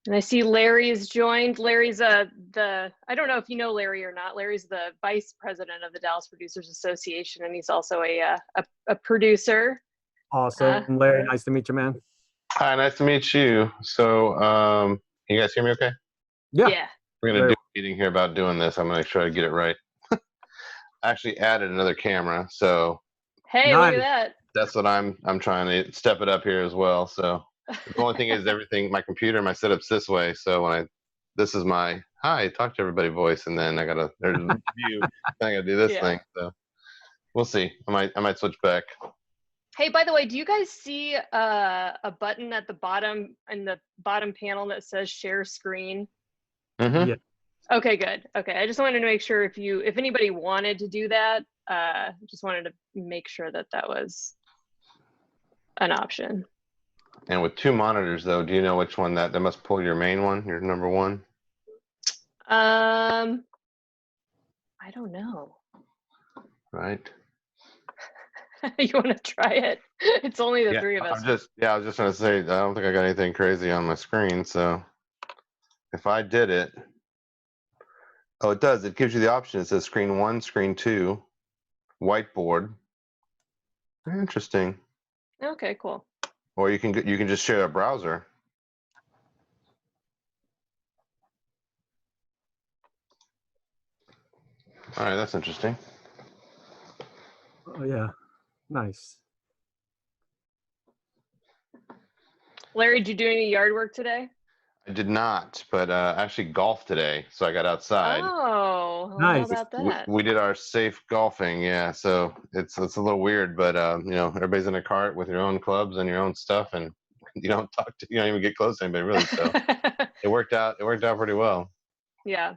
And I see Larry's joined. Larry's I don't know if you know Larry or not. Larry's the vice president of the Dallas Producers Association, and he's also a producer. Awesome. Larry, nice to meet you, man. Hi, nice to meet you. So, can you guys hear me okay? Yeah. We're going to do a meeting here about doing this. I'm going to make sure I get it right. I actually added another camera, so. Hey, nice. Look at that. That's what I'm trying to step it up here as well. So the only thing is everything, my computer, my setup's this way. So this is my, hi, talk to everybody voice. And then there's a view. I got to do this thing. So we'll see. I might switch back. Hey, by the way, do you guys see a button at the bottom in the bottom panel that says share screen? Mm-hmm. Yeah. Okay, good. Okay, I just wanted to make sure if anybody wanted to do that, just wanted to make sure that was an option. And with two monitors, though, do you know which one that must pull your main one, your number one? I don't know. Right. You want to try it? It's only the three of us. I was just going to say, I don't think I got anything crazy on my screen. So if I did it, oh, it does. It gives you the option. It says screen 1, screen 2, whiteboard. Interesting. Okay, cool. Or you can just share a browser. All right, that's interesting. Oh yeah, nice. Larry, did you do any yard work today? I did not, but actually golfed today, so I got outside. Oh, nice. How about that? We did our safe golfing, yeah. So it's a little weird, but everybody's in a cart with your own clubs and your own stuff, and you don't even get close to anybody really. So it worked out. It worked out pretty well. Yeah.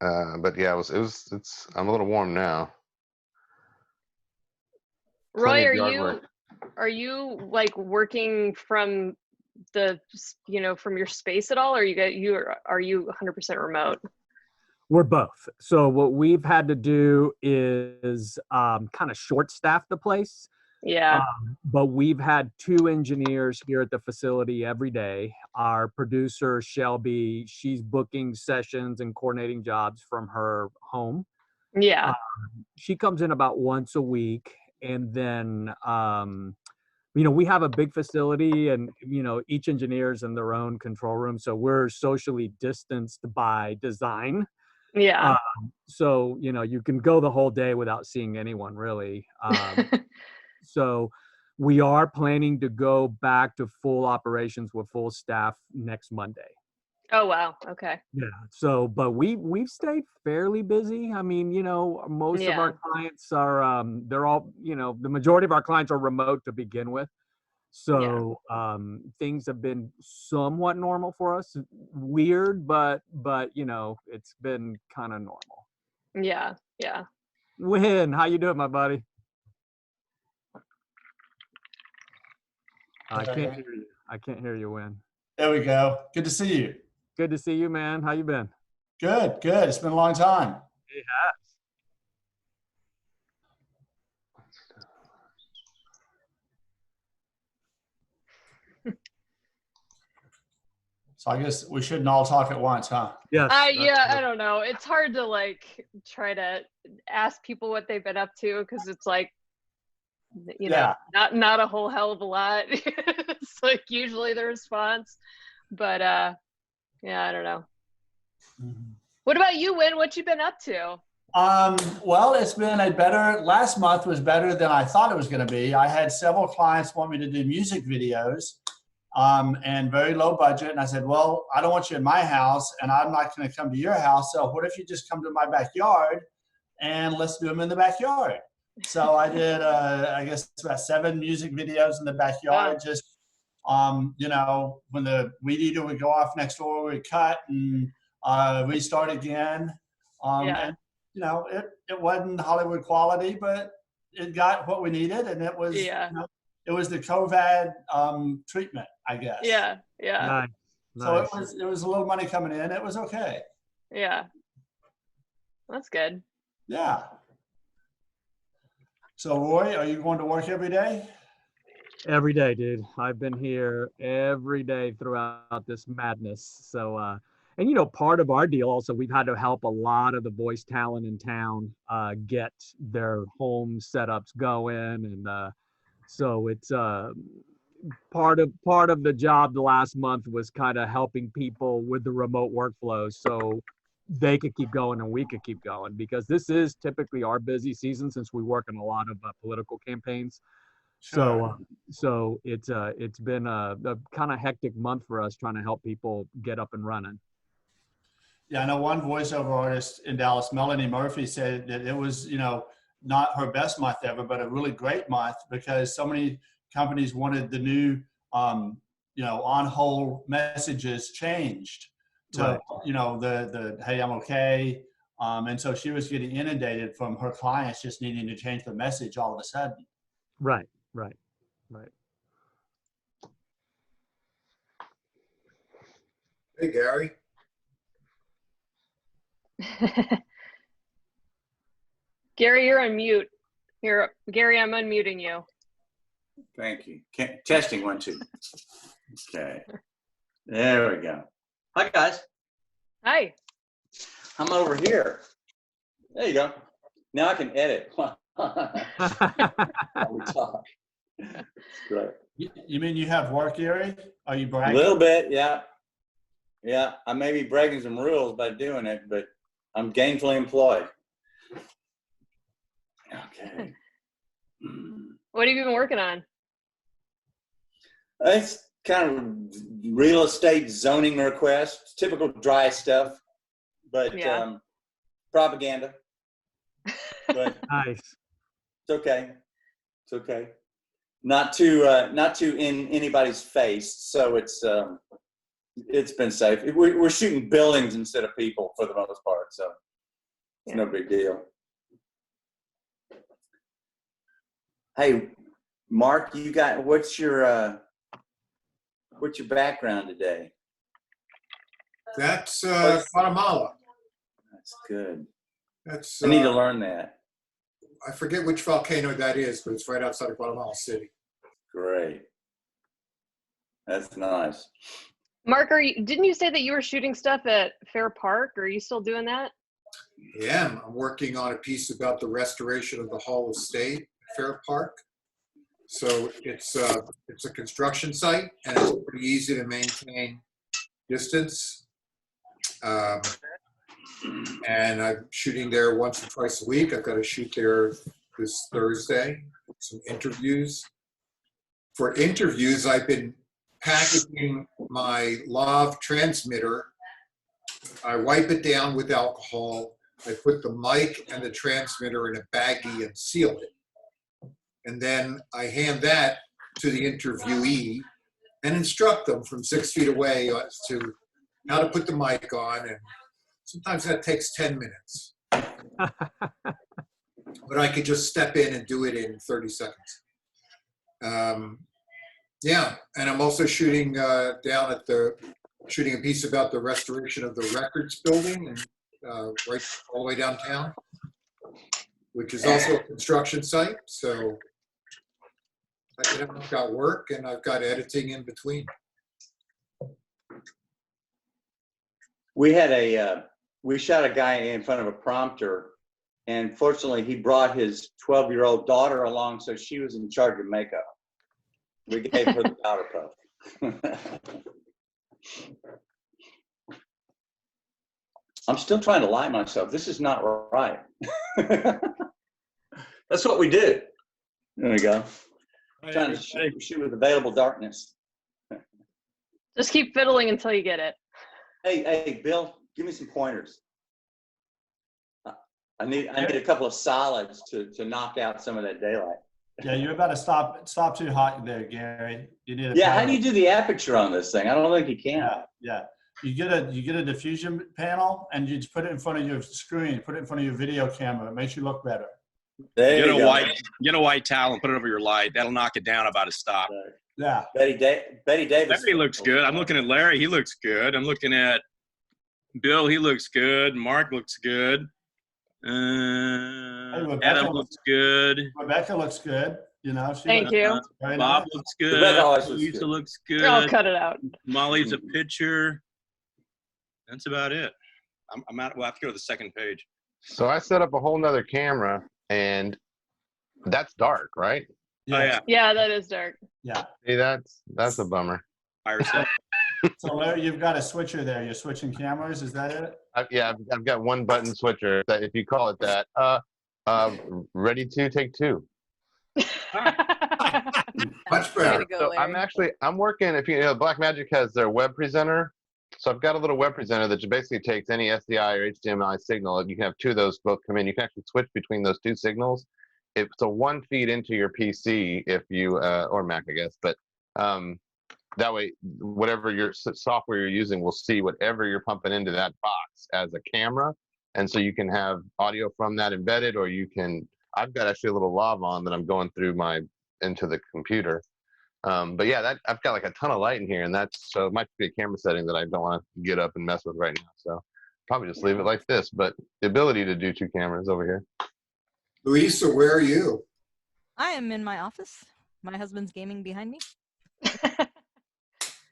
But yeah, I'm a little warm now. Roy, are you like working from from your space at all, or are you 100% remote? We're both. So what we've had to do is kind of short staff the place. Yeah. But we've had 2 engineers here at the facility every day. Our producer, Shelby, she's booking sessions and coordinating jobs from her home. Yeah. She comes in about once a week. And then, we have a big facility and, each engineer's in their own control room. So we're socially distanced by design. Yeah. So, you can go the whole day without seeing anyone really. So we are planning to go back to full operations with full staff next Monday. Oh, wow. Okay. Yeah. So, but we've stayed fairly busy. I mean, most of our clients are, they're all, the majority of our clients are remote to begin with. So things have been somewhat normal for us. Weird, but it's been kind of normal. Yeah. Yeah. Win, how you doing, my buddy? I can't hear you. I can't hear you, Win. There we go. Good to see you. Good to see you, man. How you been? Good, good. It's been a long time. It has. So I guess we shouldn't all talk at once, huh? Yes. I don't know. It's hard to try to ask people what they've been up to because it's not a whole hell of a lot. It's usually the response, but I don't know. Mm-hmm. What about you, Win? What you been up to? Well, it's been last month was better than I thought it was going to be. I had several clients want me to do music videos and very low budget. And I said, well, I don't want you in my house and I'm not going to come to your house. So what if you just come to my backyard and let's do them in the backyard? So I did, I guess about 7 music videos in the backyard. Wow. Just, when the weed eater would go off next door, we'd cut and restart again. And, it wasn't Hollywood quality, but it got what we needed. And it was, it was the COVID treatment, I guess. Yeah. Yeah. Nice. So it was a little money coming in. It was okay. Yeah. That's good. Yeah. So Roy, are you going to work every day? Every day, dude. I've been here every day throughout this madness. So, and you know, part of our deal also, we've had to help a lot of the voice talent in town get their home setups going, and so it's part of the job the last month was kind of helping people with the remote workflows, so they could keep going and we could keep going, because this is typically our busy season since we work in a lot of political campaigns. Sure. So it's been a kind of hectic month for us trying to help people get up and running. Yeah, I know one voiceover artist in Dallas, Melanie Murphy, said that it was, you know, not her best month ever, but a really great month because so many companies wanted the new, you know, on hold messages changed to, Right. you know, the hey, I'm okay. And so she was getting inundated from her clients just needing to change the message all of a sudden. Right. Hey, Gary. Gary, you're on mute. Here, Gary, I'm unmuting you. Thank you. Testing 1, 2. Okay. There we go. Hi, guys. Hi. I'm over here. There you go. Now I can edit. While we talk. Great. You mean you have work, Gary? Are you A bragging? little bit, yeah. Yeah, I may be breaking some rules by doing it, but I'm gainfully employed. Okay. What have you been working on? It's kind of real estate zoning requests, typical dry stuff, but Yeah. Propaganda. But Nice. it's okay. It's okay. Not too in anybody's face, so it's been safe. We're shooting buildings instead of people for the most part, so it's no big deal. Hey, Mark, you got what's your background today? That's Guatemala. That's good. That's I need to learn that. I forget which volcano that is, but it's right outside of Guatemala City. Great. That's nice. Mark, didn't you say that you were shooting stuff at Fair Park? Are you still doing that? Yeah, I'm working on a piece about the restoration of the Hall of State at Fair Park. So it's a construction site, and it's pretty easy to maintain distance. And I'm shooting there once or twice a week. I've got to shoot there this Thursday. Some interviews. For interviews, I've been packaging my lav transmitter. I wipe it down with alcohol. I put the mic and the transmitter in a baggie and seal it. And then I hand that to the interviewee and instruct them from 6 feet away as to how to put the mic on. And sometimes that takes 10 minutes. But I could just step in and do it in 30 seconds. Yeah, and I'm also shooting shooting a piece about the restoration of the records building and right all the way downtown, which is also a construction site. So I've got work and I've got editing in between. We had we shot a guy in front of a prompter, and fortunately he brought his 12-year-old daughter along, so she was in charge of makeup. We gave her the powder puff. I'm still trying to lie myself. This is not right. That's what we do. There we go. Trying to shoot with available darkness. Just keep fiddling until you get it. Hey, Bill, give me some pointers. I need a couple of solids to knock out some of that daylight. Yeah, you're about to stop too hot there, Gary. You need Yeah, how do you do the aperture on this thing? I don't think you can. Yeah. You get a diffusion panel and you just put it in front of your screen, put it in front of your video camera. It makes you look better. There you go. Get a white towel and put it over your light. That'll knock it down about a stop. Yeah. Betty Davis. Larry looks good. I'm looking at Larry. He looks good. I'm looking at Bill. He looks good. Mark looks good. Adam looks good. Rebecca looks good. You know, Thank you. Bob nice. looks Rebecca good. always looks Lisa good. looks I'll good. cut it out. Molly's a picture. That's about it. I'm out. We'll have to go to the second page. So I set up a whole nother camera, and that's dark, right? Oh yeah. Yeah, that is dark. Yeah. See, that's a bummer. Iris. So Larry, you've got a switcher there. You're switching cameras. Is that it? I've got one button switcher, that if you call it that. Ready to take two. Much better. So I'm working, if you know, Blackmagic has their web presenter. So I've got a little web presenter that basically takes any SDI or HDMI signal. You can have two of those both come in. You can actually switch between those two signals. It's a one feed into your PC if you, or Mac, I guess. But that way, whatever your software you're using will see whatever you're pumping into that box as a camera. And so you can have audio from that embedded, or you can, I've got actually a little lav on that I'm going through into the computer. But yeah, I've got like a ton of light in here, and so it might be a camera setting that I don't want to get up and mess with right now. So probably just leave it like this, but the ability to do two cameras over here. Luisa, where are you? I am in my office. My husband's gaming behind me.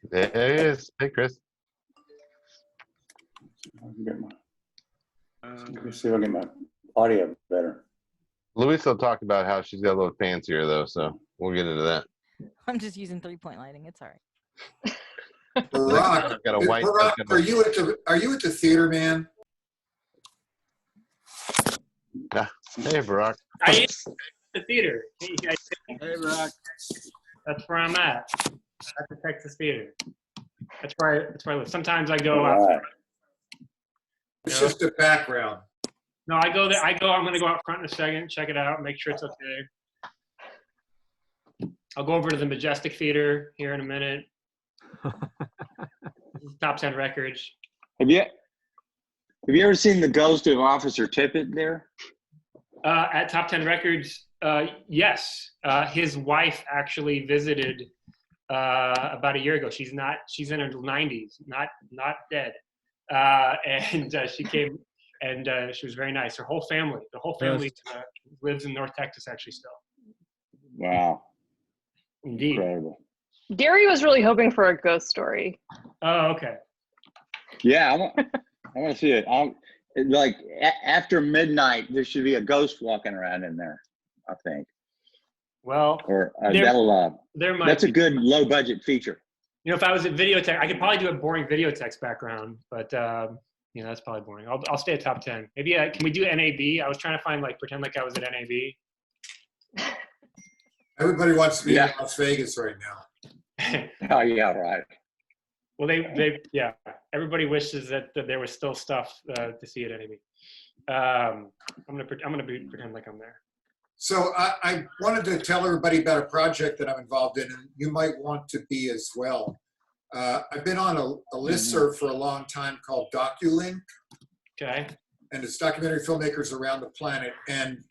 There it is. Hey, Chris. Let me see if I get my audio better. Luisa will talk about how she's got a little fancier though, so we'll get into that. I'm just using 3-point lighting. It's all right. Barak, I've got a white. Barak, are you at the theater, man? Hey, Barak. I am at the theater. Hey, guys. Hey, Barak. That's where I'm at the Texas Theater. That's where I live. Sometimes I go out. All right. It's just a background. No, I go there. I'm going to go out front in a second, check it out, make sure it's okay. I'll go over to the Majestic Theater here in a minute. Top 10 Records. Have you ever seen the ghost of Officer Tippett there? At Top 10 Records, yes. His wife actually visited about a year ago. She's in her 90s, not dead. And she came, and she was very nice. The whole family lives in North Texas actually still. Wow. Indeed. Incredible. Gary was really hoping for a ghost story. Oh, okay. Yeah, I want to see it. After midnight, there should be a ghost walking around in there, I think. Well, Or there might that's a be. good low budget feature. You know, if I was at Videotex, I could probably do a boring Videotex background, but that's probably boring. I'll stay at top 10. Maybe can we do NAB? I was trying to pretend like I was at NAB. Everybody wants to be in Las Vegas right now. Oh yeah, right. Well, everybody wishes that there was still stuff to see at NAB. I'm gonna pretend like I'm there. So I wanted to tell everybody about a project that I'm involved in, and you might want to be as well. I've been on a listserv for a long time called DocuLink. Okay. And it's documentary filmmakers around the planet. And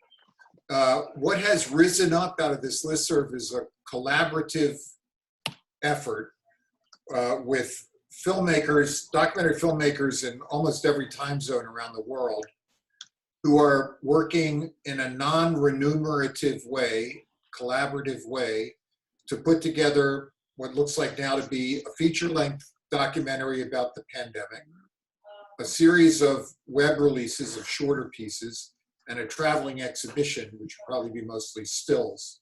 what has risen up out of this listserv is a collaborative effort with filmmakers, documentary filmmakers in almost every time zone around the world, who are working in a non-remunerative way, collaborative way, to put together what looks like now to be a feature-length documentary about the pandemic, a series of web releases of shorter pieces, and a traveling exhibition, which will probably be mostly stills.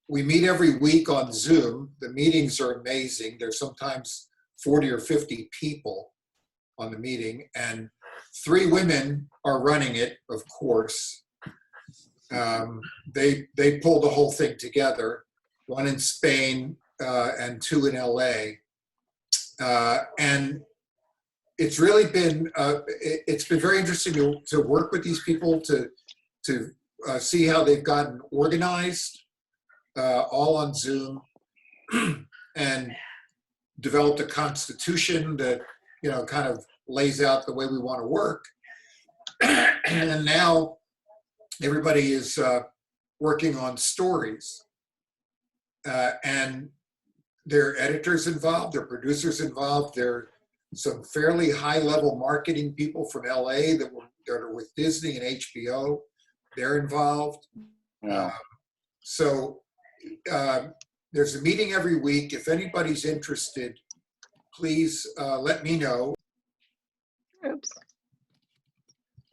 We meet every week on Zoom. The meetings are amazing. There's sometimes 40 or 50 people on the meeting, and 3 women are running it, of course. They pulled the whole thing together, 1 in Spain and 2 in LA. And it's really been, it's been very interesting to work with these people, to see how they've gotten organized, all on Zoom, and developed a constitution that, kind of lays out the way we want to work. And now everybody is working on stories. And there are editors involved, there are producers involved, there are some fairly high-level marketing people from LA that are with Disney and HBO. They're involved. Yeah. So there's a meeting every week. If anybody's interested, please let me know. Oops.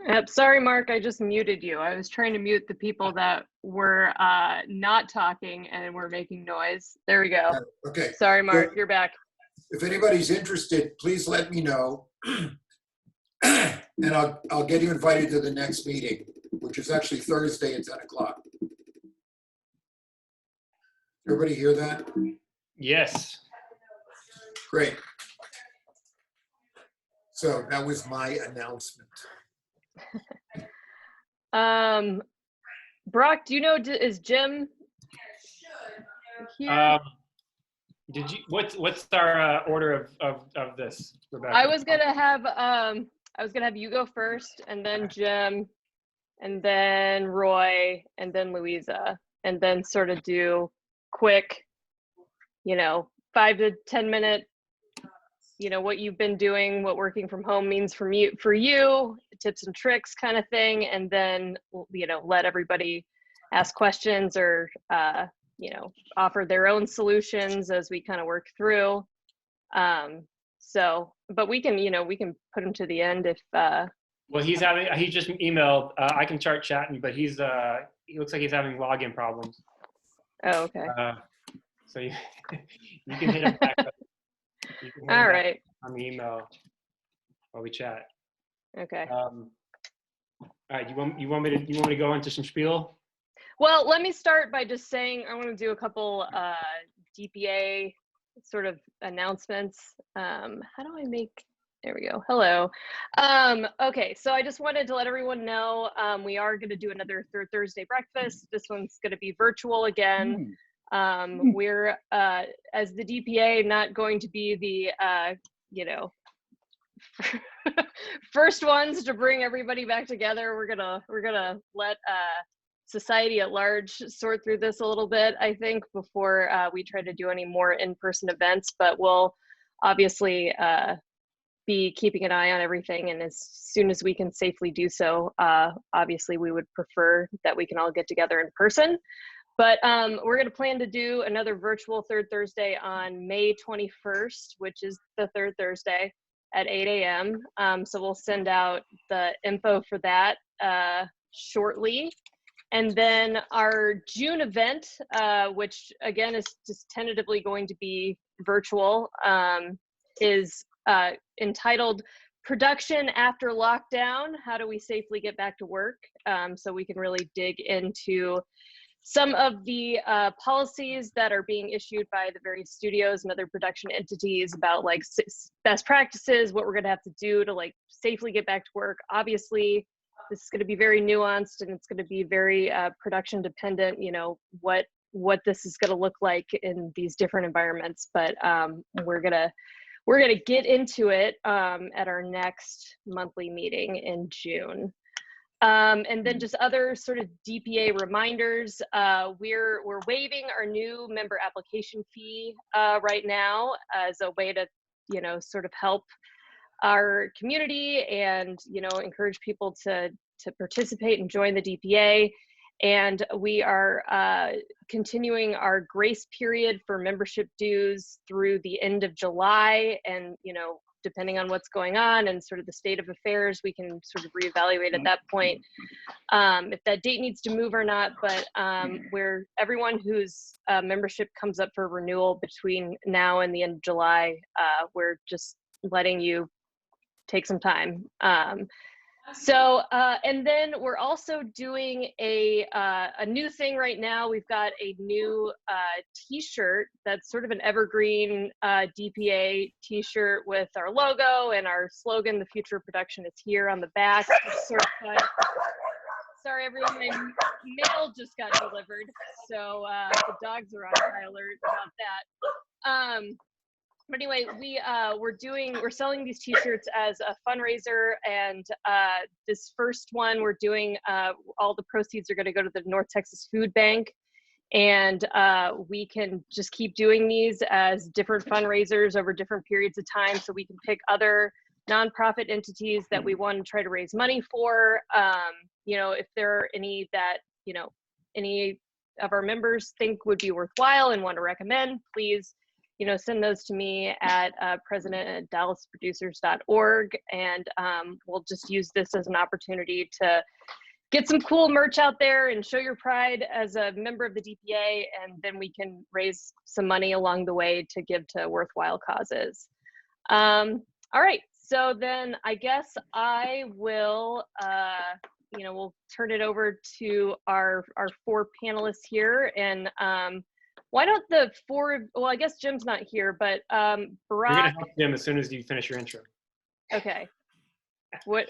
Yep, sorry, Mark, I just muted you. I was trying to mute the people that were not talking and were making noise. There we go. Okay. Sorry, Mark, So, you're back. if anybody's interested, please let me know. And I'll get you invited to the next meeting, which is actually Thursday at 10 o'clock. Everybody hear that? Yes. Great. So that was my announcement. Barak, do you know, is Jim here? Did you, what's our order of this, Rebecca? I was gonna have you go first, and then Jim, and then Roy, and then Louisa, and then sort of do quick, 5 to 10 minute, what you've been doing, what working from home means for you, tips and tricks kind of thing, and then let everybody ask questions or offer their own solutions as we kind of work through. But we can put them to the end if well, he just emailed. I can start chatting, but he looks like he's having login problems. Oh, okay. So you can hit him back. All right. On the email while we chat. Okay. All right. You want me to go into some spiel? Well, let me start by just saying I want to do a couple DPA sort of announcements. How do I make? There we go. Hello. Okay, so I just wanted to let everyone know we are going to do another Third Thursday breakfast. This one's going to be virtual again. We're as the DPA not going to be the first ones to bring everybody back together. We're gonna let society at large sort through this a little bit, I think, before we try to do any more in-person events. But we'll obviously be keeping an eye on everything, and as soon as we can safely do so, obviously we would prefer that we can all get together in person. But we're going to plan to do another virtual Third Thursday on May 21st, which is the third Thursday at 8 a.m. So we'll send out the info for that shortly. And then our June event, which again is just tentatively going to be virtual, is entitled Production After Lockdown, How Do We Safely Get Back to Work? So we can really dig into some of the policies that are being issued by the various studios and other production entities about like best practices, what we're gonna have to do to like safely get back to work. Obviously, this is gonna be very nuanced and it's gonna be very production dependent, what this is gonna look like in these different environments. But we're gonna get into it at our next monthly meeting in June. And then just other sort of DPA reminders. We're waiving our new member application fee right now as a way to, sort of help our community and, encourage people to participate and join the DPA. And we are continuing our grace period for membership dues through the end of July. And, depending on what's going on and sort of the state of affairs, we can sort of reevaluate at that point if that date needs to move or not. But where everyone whose membership comes up for renewal between now and the end of July, we're just letting you take some time. And then we're also doing a new thing right now. We've got a new t-shirt that's sort of an evergreen DPA t-shirt with our logo and our slogan, "The future of production is here," on the back. It's sort of fun. Sorry, everyone, my mail just got delivered, so the dogs are on high alert about that. But anyway, we're selling these t-shirts as a fundraiser, and this first one we're doing, all the proceeds are going to go to the North Texas Food Bank, and we can just keep doing these as different fundraisers over different periods of time, so we can pick other nonprofit entities that we want to try to raise money for. If there are any that any of our members think would be worthwhile and want to recommend, please, send those to me at president@dallasproducers.org, and we'll just use this as an opportunity to get some cool merch out there and show your pride as a member of the DPA, and then we can raise some money along the way to give to worthwhile causes. All right, so then I guess I will, we'll turn it over to our 4 panelists here, and why don't the 4, well, I guess Jim's not here, but Barak. You're gonna help Jim as soon as you finish your intro. Okay. What?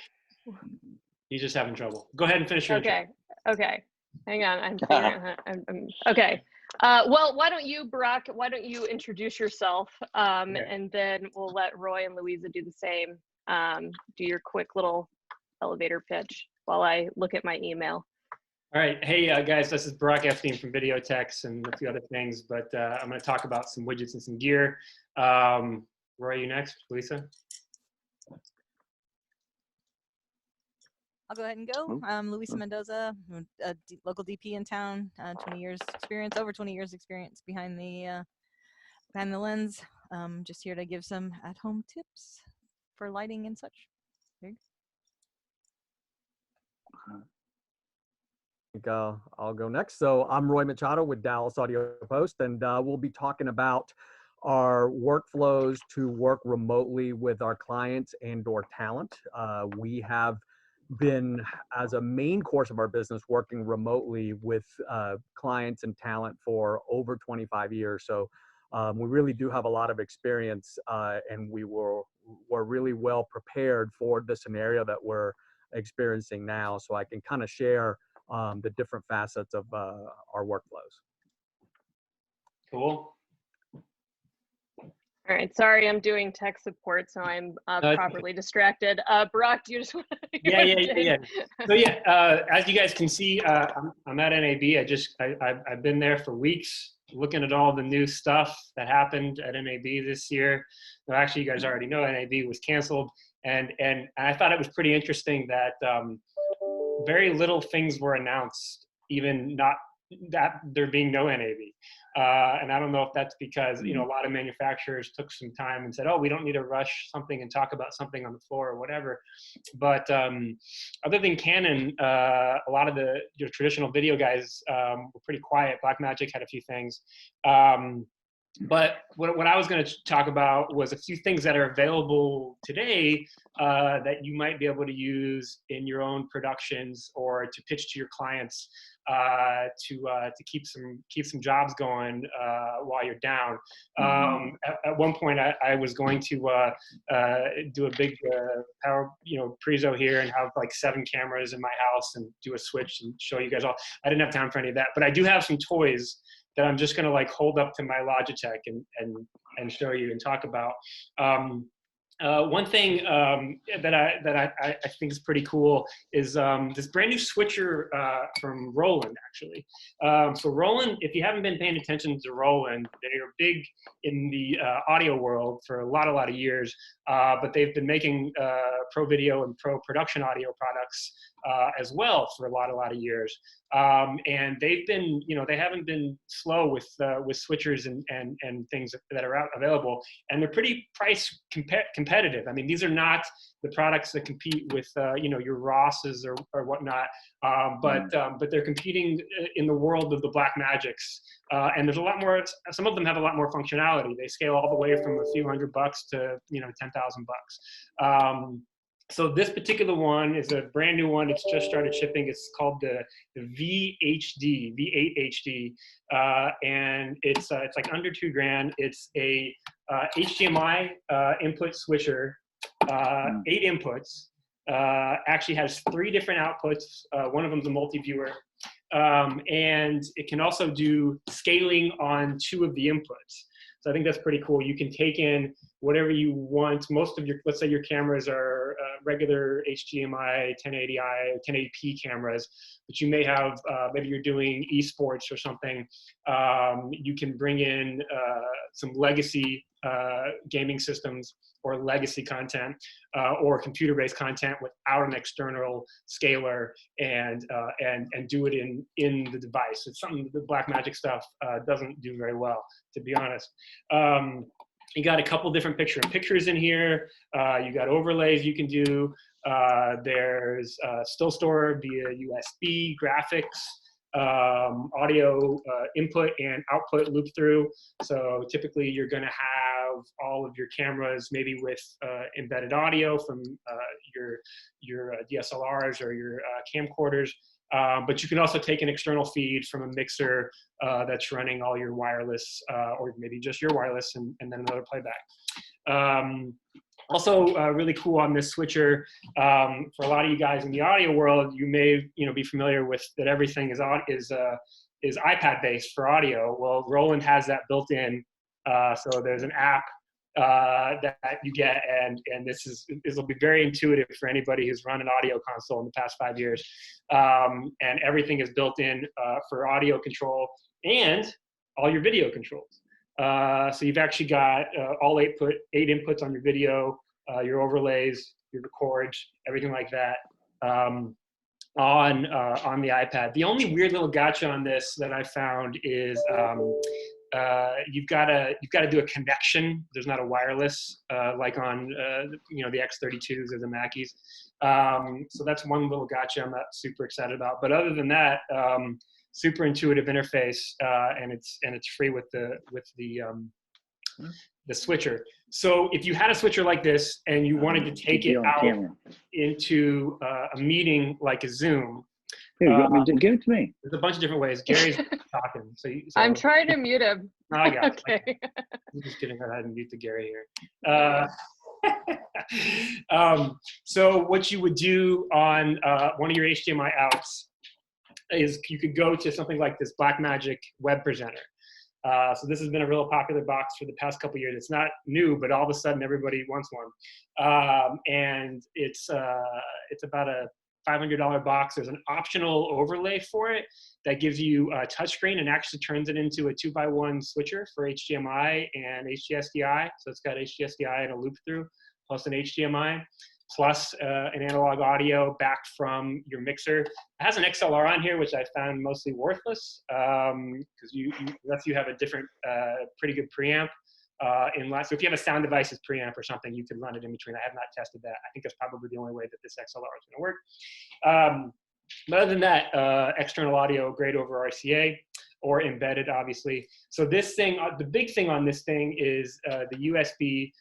He's just having trouble. Go ahead and finish your intro. Okay. Hang on. I'm figuring okay. Well, why don't you, Barak, introduce yourself, and then we'll let Roy and Louisa do the same. Do your quick little elevator pitch while I look at my email. All right. Hey, guys, this is Barak Epstein from Videotex and a few other things, but I'm going to talk about some widgets and some gear. Roy, you next? Lisa? I'll go ahead and go. I'm Luisa Mendoza, a local DP in town, 20 years experience, over 20 years experience behind the lens. Just here to give some at-home tips for lighting and such. There you go. I'll go next. So I'm Roy Machado with Dallas Audio Post, and we'll be talking about our workflows to work remotely with our clients and/or talent. We have been, as a main course of our business, working remotely with clients and talent for over 25 years. So we really do have a lot of experience, and we're really well prepared for the scenario that we're experiencing now. So I can kind of share the different facets of our workflows. Cool. All right, sorry, I'm doing tech support, so I'm properly distracted. Barak, do you just want to? Yeah. So as you guys can see, I'm at NAB. I've been there for weeks, looking at all the new stuff that happened at NAB this year. Well, actually, you guys already know NAB was canceled, and I thought it was pretty interesting that very little things were announced, even not that there being no NAB. And I don't know if that's because, a lot of manufacturers took some time and said, oh, we don't need to rush something and talk about something on the floor or whatever. But other than Canon, a lot of the traditional video guys were pretty quiet. Blackmagic had a few things. But what I was going to talk about was a few things that are available today that you might be able to use in your own productions or to pitch to your clients to keep some jobs going while you're down. At one point, I was going to do a big power prezo here and have like 7 cameras in my house and do a switch and show you guys all. I didn't have time for any of that, but I do have some toys that I'm just going to like hold up to my Logitech and show you and talk about. One thing that I think is pretty cool is this brand new switcher from Roland, actually. So Roland, if you haven't been paying attention to Roland, they are big in the audio world for a lot of years, but they've been making pro video and pro production audio products as well for a lot of years. And they've been, they haven't been slow with switchers and things that are available, and they're pretty price competitive. I mean, these are not the products that compete with, your Rosses or whatnot, but they're competing in the world of the Blackmagics, and there's a lot more. Some of them have a lot more functionality. They scale all the way from a few $100 to $10,000. So this particular one is a brand new one. It's just started shipping. It's called the V8HD, and it's like under $2,000. It's a HDMI input switcher, 8 inputs. Actually has 3 different outputs. One of them is a multi-viewer, and it can also do scaling on 2 of the inputs. So I think that's pretty cool. You can take in whatever you want. Most of your, let's say your cameras are regular HDMI, 1080i, 1080p cameras, but you may have, maybe you're doing esports or something. You can bring in some legacy gaming systems or legacy content or computer-based content without an external scaler and do it in the device. It's something that the Blackmagic stuff doesn't do very well, to be honest. You got a couple different pictures in here. You got overlays you can do. There's still store via USB, graphics, audio input and output loop through. So typically you're going to have all of your cameras maybe with embedded audio from your DSLRs or your camcorders. But you can also take an external feed from a mixer that's running all your wireless or maybe just your wireless and then another playback. Also really cool on this switcher, for a lot of you guys in the audio world, you may be familiar with that everything is iPad based for audio. Well, Roland has that built in. So there's an app that you get, and this will be very intuitive for anybody who's run an audio console in the past 5 years. And everything is built in for audio control and all your video controls. So you've actually got all 8 inputs on your video, your overlays, your records, everything like that on the iPad. The only weird little gotcha on this that I found is you've got to do a connection. There's not a wireless like on the X32s or the Mackies. So that's one little gotcha I'm not super excited about. But other than that, super intuitive interface, and it's free with the switcher. So if you had a switcher like this and you wanted to take it out into a meeting like a Zoom, here, you want me to give it to me? There's a bunch of different ways. Gary's talking. So I'm trying to mute him. No, I got it. Okay. I'm just kidding. I had to mute the Gary here. So what you would do on one of your HDMI outs is you could go to something like this Blackmagic Web Presenter. So this has been a real popular box for the past couple of years. It's not new, but all of a sudden everybody wants one. And it's about a $500 box. There's an optional overlay for it that gives you a touchscreen and actually turns it into a 2x1 switcher for HDMI and HDSDI. So it's got HDSDI and a loop through, plus an HDMI, plus an analog audio back from your mixer. It has an XLR on here, which I found mostly worthless because unless you have a different, pretty good preamp. So if you have a sound device's preamp or something, you could run it in between. I have not tested that. I think that's probably the only way that this XLR is going to work. But other than that, external audio, great over RCA or embedded, obviously. So this thing, the big thing on this thing is the USB,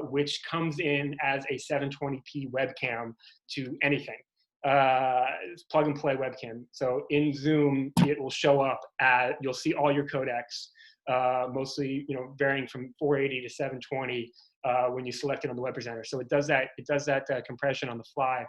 which comes in as a 720p webcam to anything. It's plug and play webcam. So in Zoom, it will show up you'll see all your codecs. Mostly, varying from 480 to 720 when you select it on the web presenter. So it does that compression on the fly.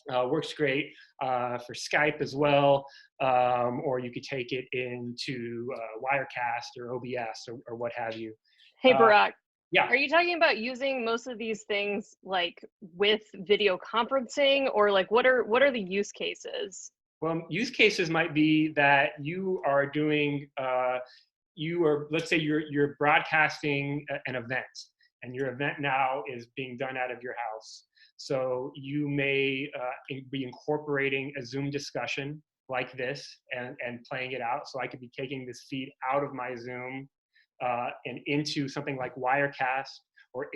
Works great for Skype as well, or you could take it into Wirecast or OBS or what have you. Hey, Barak. Yeah. Are you talking about using most of these things like with video conferencing, or like what are the use cases? Well, use cases might be that you are doing. Let's say you're broadcasting an event, and your event now is being done out of your house. So you may be incorporating a Zoom discussion like this and playing it out. So I could be taking this feed out of my Zoom and into something like Wirecast or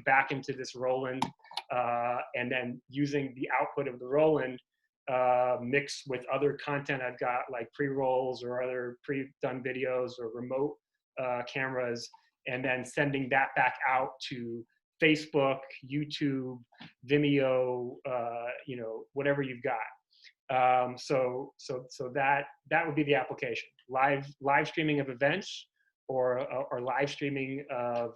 back into this Roland, and then using the output of the Roland mixed with other content I've got, like pre-rolls or other pre-done videos or remote cameras, and then sending that back out to Facebook, YouTube, Vimeo, whatever you've got. So that would be the application. Live streaming of events, or live streaming of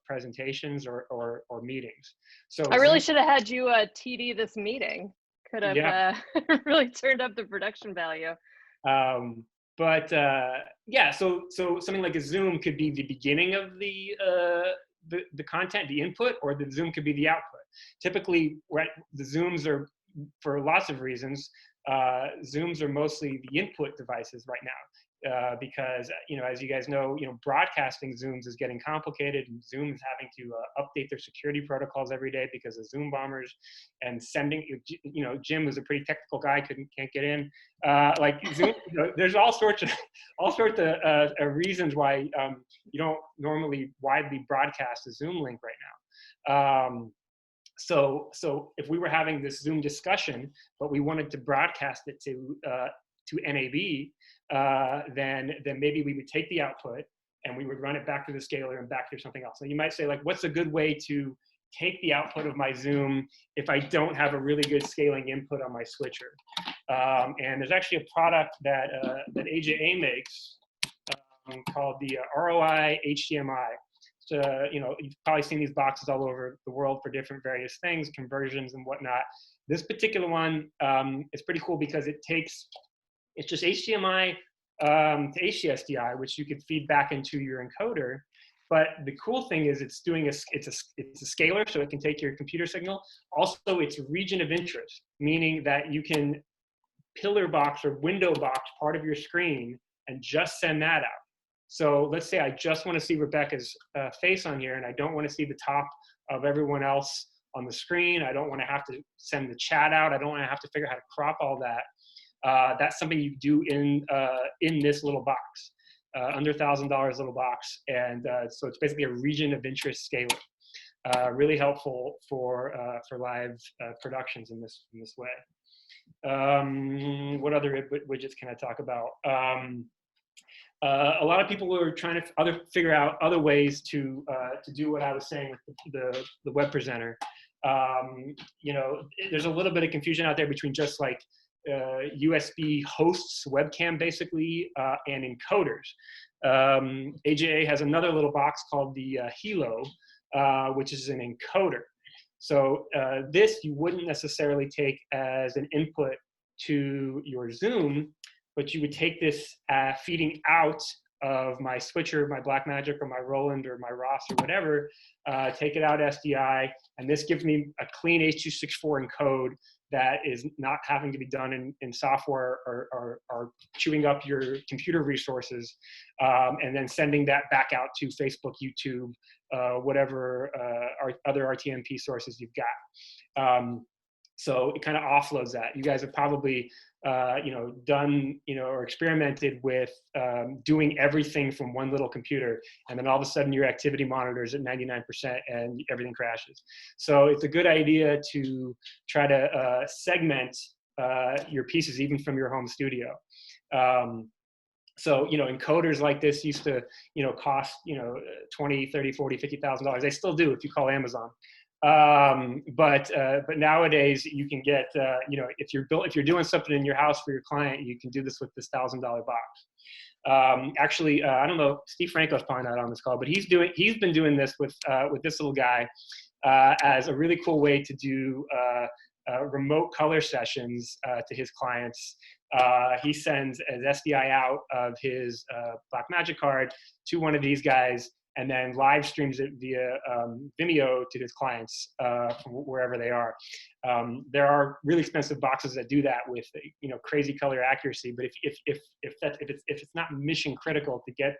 presentations or meetings. So I really should have had you TD this meeting. Could have really turned up the production value. yeah, so something like a Zoom could be the beginning of the content, the input, or the Zoom could be the output. Typically, the Zooms are, for lots of reasons, Zooms are mostly the input devices right now, because as you guys know, broadcasting Zooms is getting complicated, and Zoom is having to update their security protocols every day because of Zoom bombers, and sending. Jim was a pretty technical guy, can't get in. Like Zoom, there's all sorts of reasons why you don't normally widely broadcast a Zoom link right now. So if we were having this Zoom discussion, but we wanted to broadcast it to NAB, then maybe we would take the output and we would run it back to the scaler and back to something else. So you might say, like, what's a good way to take the output of my Zoom if I don't have a really good scaling input on my switcher? And there's actually a product that AJA makes called the ROI HDMI. So, you've probably seen these boxes all over the world for different various things, conversions and whatnot. This particular one is pretty cool because it's just HDMI to HDSDI, which you could feed back into your encoder. But the cool thing is it's a scaler, so it can take your computer signal. Also, it's region of interest, meaning that you can pillar box or window box part of your screen and just send that out. So let's say I just want to see Rebecca's face on here, and I don't want to see the top of everyone else on the screen. I don't want to have to send the chat out. I don't want to have to figure out how to crop all that. That's something you do in this little box, under $1,000 little box. And so it's basically a region of interest scaler. Really helpful for live productions in this way. What other widgets can I talk about? A lot of people are trying to figure out other ways to do what I was saying with the web presenter. There's a little bit of confusion out there between just like USB hosts, webcam basically, and encoders. AJA has another little box called the Hilo, which is an encoder. So this you wouldn't necessarily take as an input to your Zoom, but you would take this feeding out of my switcher, my Blackmagic or my Roland or my Ross or whatever, take it out SDI, and this gives me a clean H.264 encode that is not having to be done in software or chewing up your computer resources, and then sending that back out to Facebook, YouTube, whatever other RTMP sources you've got. So it kind of offloads that. You guys have probably done, or experimented with doing everything from one little computer, and then all of a sudden your activity monitor's at 99% and everything crashes. So it's a good idea to try to segment your pieces even from your home studio. So, encoders like this used to, cost, $20, $30, $40, $50,000. They still do if you call Amazon. But nowadays you can get, if you're doing something in your house for your client, you can do this with this $1,000 box. Actually, I don't know, Steve Franco's probably not on this call, but he's been doing this with this little guy as a really cool way to do remote color sessions to his clients. He sends an SDI out of his Blackmagic card to one of these guys, and then live streams it via Vimeo to his clients from wherever they are. There are really expensive boxes that do that with crazy color accuracy, but if it's not mission critical to get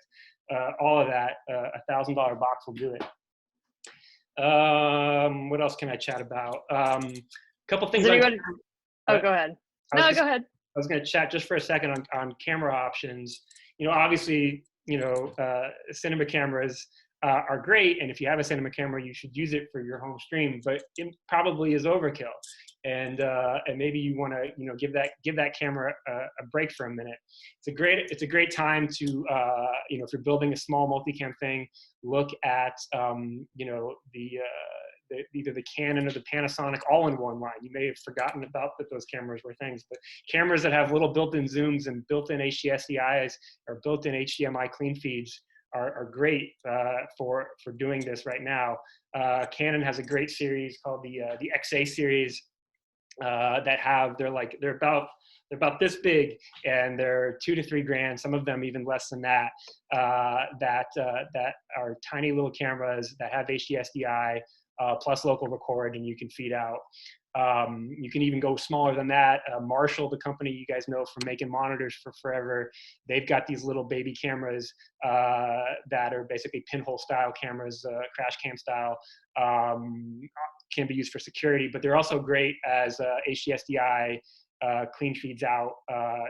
all of that, $1,000 box will do it. What else can I chat about? A couple things. Go ahead. No, go ahead. I was going to chat just for a second on camera options. Obviously, cinema cameras are great, and if you have a cinema camera, you should use it for your home stream. But it probably is overkill, and maybe you want to give that camera a break for a minute. It's a great time to if you're building a small multicam thing, look at either the Canon or the Panasonic all-in-one line. You may have forgotten about that those cameras were things, but cameras that have little built-in zooms and built-in HDSDIs or built-in HDMI clean feeds are great for doing this right now. Canon has a great series called the XA series, that they're about this big, and they're $2 to $3 grand. Some of them even less than that. That are tiny little cameras that have HDSDI plus local record, and you can feed out. You can even go smaller than that. Marshall, the company you guys know from making monitors for forever, they've got these little baby cameras that are basically pinhole style cameras, crash cam style, can be used for security, but they're also great as HDSDI clean feeds out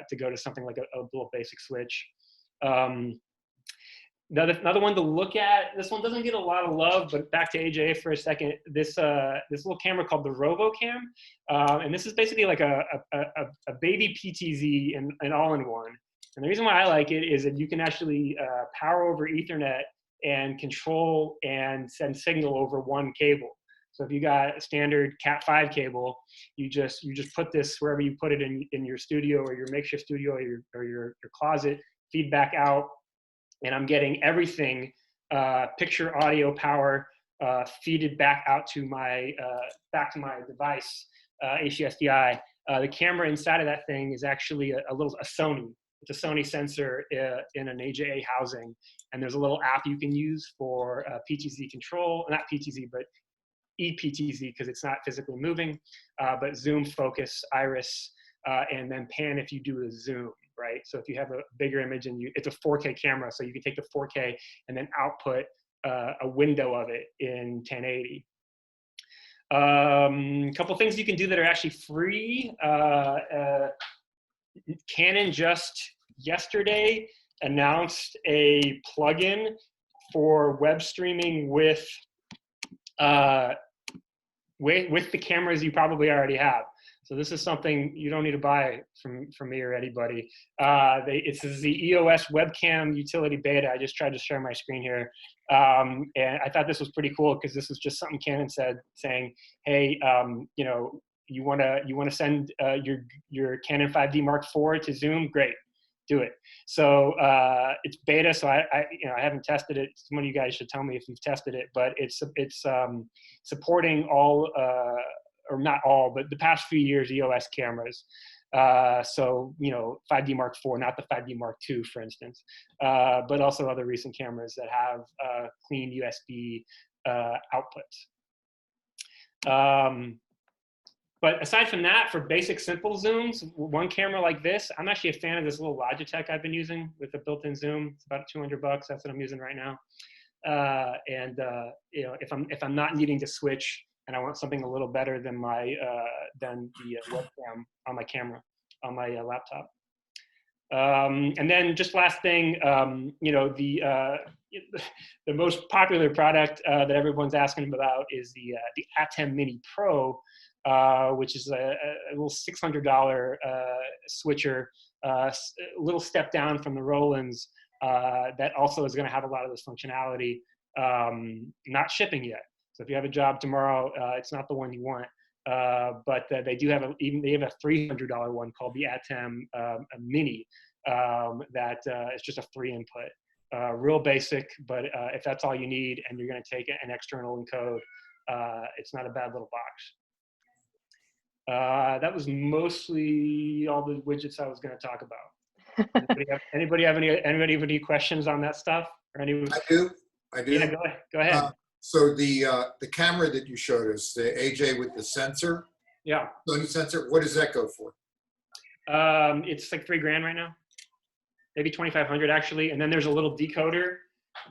to go to something like a little basic switch. Another one to look at, this one doesn't get a lot of love, but back to AJ for a second, this little camera called the RovoCam, and this is basically like a baby PTZ and all-in-one. And the reason why I like it is that you can actually power over Ethernet and control and send signal over one cable. So if you got a standard Cat5 cable, you just put this wherever you put it in your studio or your makeshift studio or your closet, feedback out, and I'm getting everything, picture, audio, power, feeded back out to my device, HDSDI. The camera inside of that thing is actually a Sony. It's a Sony sensor in an AJA housing, and there's a little app you can use for PTZ control, not PTZ, but ePTZ, because it's not physically moving, but zoom, focus, iris, and then pan if you do a zoom, right? So if you have a bigger image and it's a 4K camera, so you can take the 4K and then output a window of it in 1080. A couple things you can do that are actually free. Canon just yesterday announced a plugin for web streaming with the cameras you probably already have. So this is something you don't need to buy from me or anybody. It's the EOS webcam utility beta. I just tried to share my screen here. And I thought this was pretty cool because this was just something Canon said, saying, hey, you know, you wanna send your Canon 5D Mark IV to Zoom? Great, do it. So it's beta, so I haven't tested it. One of you guys should tell me if you've tested it, but it's supporting all, or not all, but the past few years EOS cameras. So, you know, 5D Mark IV, not the 5D Mark II, for instance, but also other recent cameras that have clean USB outputs. But aside from that, for basic simple zooms, one camera like this, I'm actually a fan of this little Logitech I've been using with a built-in zoom. It's about $200. That's what I'm using right now. You know, if I'm not needing to switch and I want something a little better than the webcam on my camera on my laptop. And then just last thing, you know, the most popular product that everyone's asking about is the ATEM Mini Pro, which is a little $600 switcher, a little step down from the Roland's, that also is going to have a lot of this functionality, not shipping yet. So if you have a job tomorrow, it's not the one you want, but they do have they have a $300 one called the ATEM Mini, that is just a free input, real basic, but if that's all you need and you're going to take an external encode, it's not a bad little box. That was mostly all the widgets I was going to talk about. Anybody have any questions on that stuff? Or I do. Yeah, go ahead. So the camera that you showed us, the AJ with the sensor, yeah, Sony sensor, what does that go for? It's like $3 grand right now, maybe 2,500 actually. And then there's a little decoder.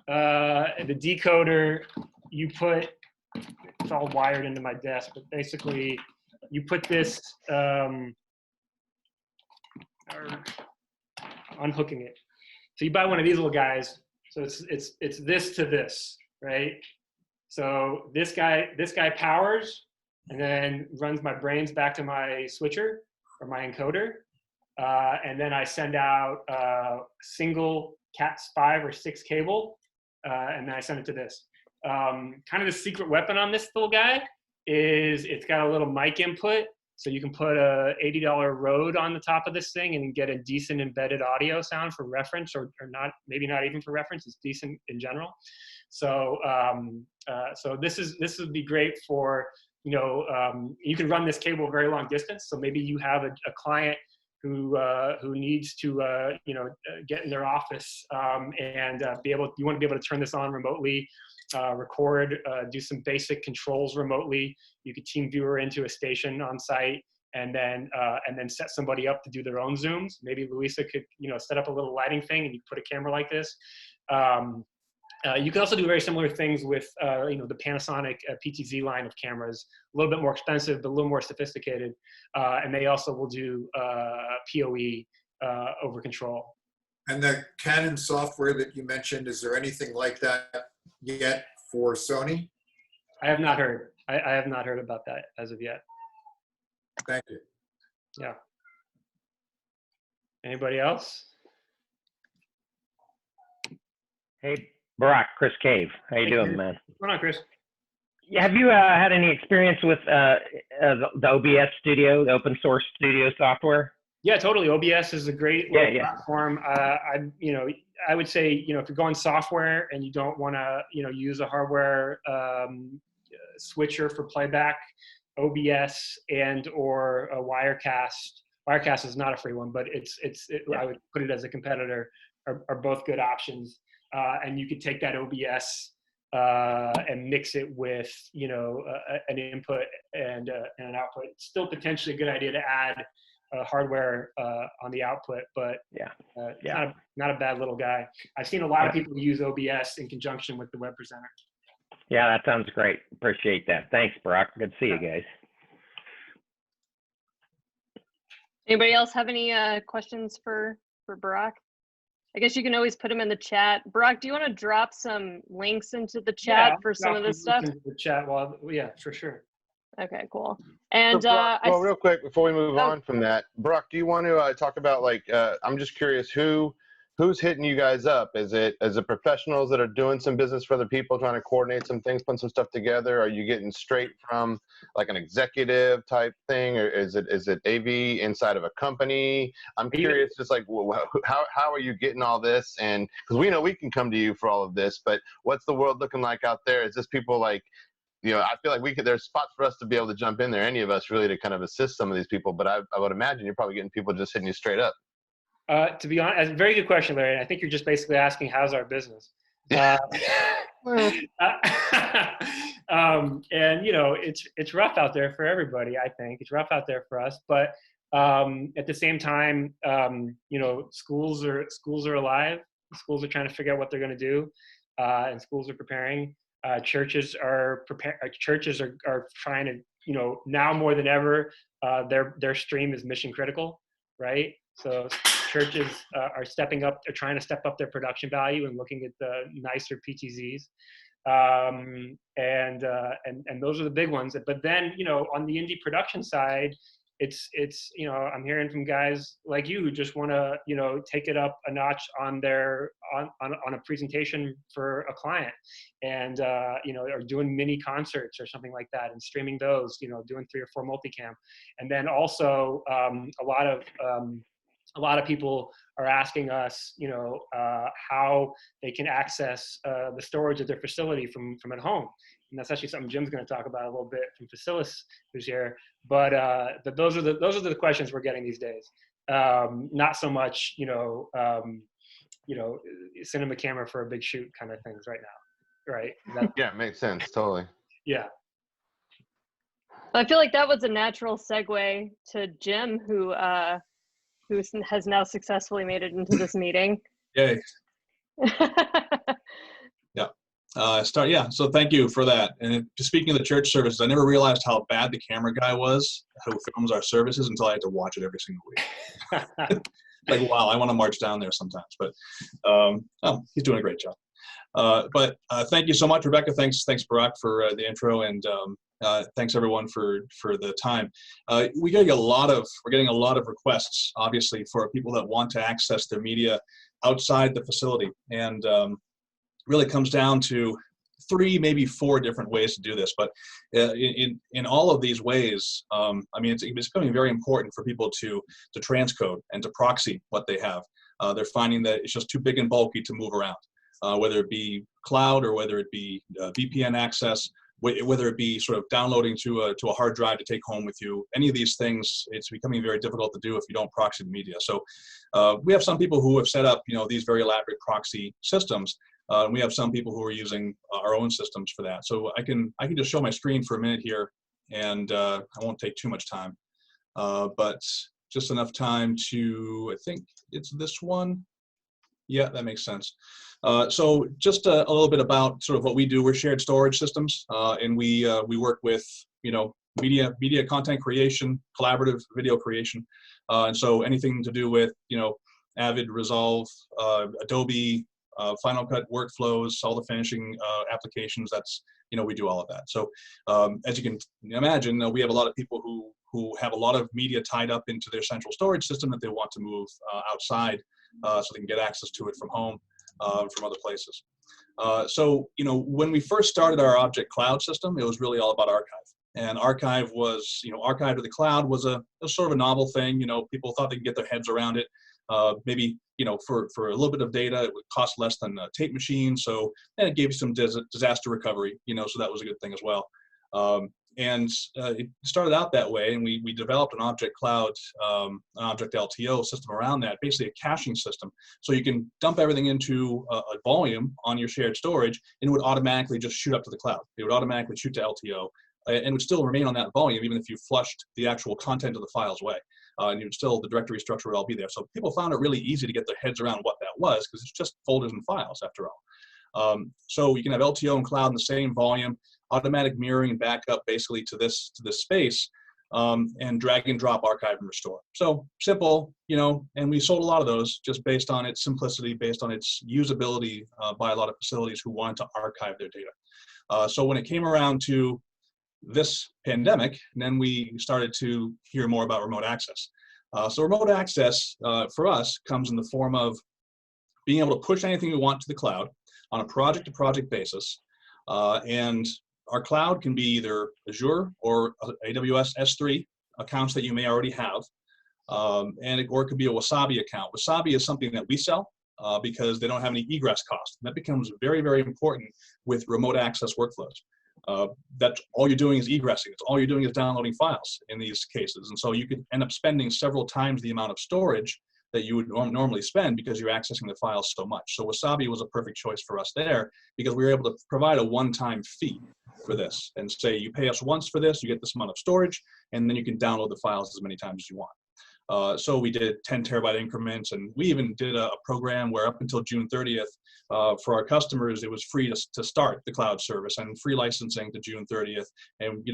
The decoder you put, it's all wired into my desk, but basically you put this, unhooking it. So you buy one of these little guys. So it's this to this, right? So this guy powers and then runs my brains back to my switcher or my encoder. And then I send out a single Cat5 or 6 cable, and then I send it to this. Kind of the secret weapon on this little guy is it's got a little mic input. So you can put a $80 Rode on the top of this thing and get a decent embedded audio sound for reference, or not, maybe not even for reference. It's decent in general. So so this would be great for you can run this cable a very long distance. So maybe you have a client who needs to get in their office and you want to be able to turn this on remotely, record, do some basic controls remotely. You could team viewer into a station on site, and then set somebody up to do their own Zooms. Maybe Luisa could set up a little lighting thing, and you put a camera like this. You can also do very similar things with the Panasonic PTZ line of cameras, a little bit more expensive, but a little more sophisticated. And they also will do PoE over control. And the Canon software that you mentioned, is there anything like that yet for Sony? I have not heard. I have not heard about that as of yet. Thank you. Yeah. Anybody else? Hey, Barak, Chris Cave. How you doing, man? What's going on, Chris? Have you had any experience with the OBS studio, the open source studio software? Yeah, totally. OBS is a great platform. I would say, if you're going software and you don't want to, use a hardware switcher for playback, OBS and or a Wirecast. Wirecast is not a free one, but I would put it as a competitor. Are both good options. And you could take that OBS and mix it with, an input and an output. It's still potentially a good idea to add hardware on the output, but not a bad little guy. I've seen a lot of people use OBS in conjunction with the Web Presenter. Yeah, that sounds great. Appreciate that. Thanks, Barak. Good to see you guys. Anybody else have any questions for Barak? I guess you can always put them in the chat. Barak, do you want to drop some links into the chat for some of this stuff? Into the chat, yeah, for sure. Okay, cool. And Barak, real quick before we move on from that, Barak, do you want to talk about I'm just curious who's hitting you guys up? Is it professionals that are doing some business for other people, trying to coordinate some things, put some stuff together? Are you getting straight from like an executive type thing, or is it AV inside of a company? I'm curious, just like how are you getting all this? And because we know we can come to you for all of this, but what's the world looking like out there? Is this people like, I feel like there's spots for us to be able to jump in there, any of us really, to kind of assist some of these people, but I would imagine you're probably getting people just hitting you straight up. To be honest, a very good question, Larry. I think you're just basically asking, how's our business? And it's rough out there for everybody. I think it's rough out there for us, but at the same time, schools are alive. Schools are trying to figure out what they're going to do, and schools are preparing. Churches are prepared. Churches are trying to, now more than ever, their stream is mission critical, right? So churches are stepping up, are trying to step up their production value and looking at the nicer PTZs. And those are the big ones. But then, on the indie production side, it's I'm hearing from guys like you who just want to, take it up a notch on on a presentation for a client, and or doing mini concerts or something like that and streaming those, doing 3 or 4 multicam. And then also a lot of people are asking us, how they can access the storage of their facility from at home. And that's actually something Jim's going to talk about a little bit from Facilis, who's here. But those are the questions we're getting these days. Not so much, cinema camera for a big shoot kind of things right now, right? Yeah, makes sense, totally. Yeah. I feel like that was a natural segue to Jim, who has now successfully made it into this meeting. Yay. Yeah. So thank you for that. And speaking of the church services, I never realized how bad the camera guy was who films our services until I had to watch it every single week. Like, wow, I want to march down there sometimes. But he's doing a great job. But thank you so much, Rebecca. Thanks, Barak, for the intro, and thanks everyone for the time. We're getting a lot of requests, obviously, for people that want to access their media outside the facility, and really comes down to 3, maybe 4 different ways to do this. But in all of these ways, it's becoming very important for people to transcode and to proxy what they have. They're finding that it's just too big and bulky to move around, whether it be cloud or whether it be VPN access. whether it be sort of downloading to a hard drive to take home with you. Any of these things, it's becoming very difficult to do if you don't proxy the media. So we have some people who have set up, these very elaborate proxy systems. We have some people who are using our own systems for that. So I can just show my screen for a minute here, and I won't take too much time, but just enough time to, I think it's this one. Yeah, that makes sense. So just a little bit about sort of what we do. We're shared storage systems, and we work with, media content creation, collaborative video creation. And so anything to do with, Avid, Resolve, Adobe, Final Cut workflows, all the finishing applications, that's, we do all of that. So as you can imagine, we have a lot of people who have a lot of media tied up into their central storage system that they want to move outside so they can get access to it from home, from other places. So, when we first started our object cloud system, it was really all about archive. And archive was, archive to the cloud was a sort of a novel thing. People thought they could get their heads around it. Maybe, for a little bit of data, it would cost less than a tape machine. So, and it gave you some disaster recovery, so that was a good thing as well. And it started out that way, and we developed an object cloud, an object LTO system around that, basically a caching system. So you can dump everything into a volume on your shared storage, and it would automatically just shoot up to the cloud. It would automatically shoot to LTO, and would still remain on that volume even if you flushed the actual content of the files away. And you'd still, the directory structure would all be there. So people found it really easy to get their heads around what that was, because it's just folders and files after all. So you can have LTO and cloud in the same volume, automatic mirroring and backup basically to this space, and drag and drop, archive and restore. So simple, and we sold a lot of those just based on its simplicity, based on its usability by a lot of facilities who wanted to archive their data. So when it came around to this pandemic, then we started to hear more about remote access. So remote access for us comes in the form of being able to push anything we want to the cloud on a project-to-project basis, and our cloud can be either Azure or AWS S3 accounts that you may already have, or it could be a Wasabi account. Wasabi is something that we sell because they don't have any egress costs. That becomes very, very important with remote access workflows. That's all you're doing is egressing. It's all you're doing is downloading files in these cases. And so you could end up spending several times the amount of storage that you would normally spend because you're accessing the files so much. So Wasabi was a perfect choice for us there because we were able to provide a one-time fee for this and say, you pay us once for this, you get this amount of storage, and then you can download the files as many times as you want. So we did 10 terabyte increments, and we even did a program where up until June 30th, for our customers, it was free to start the cloud service and free licensing to June 30th. And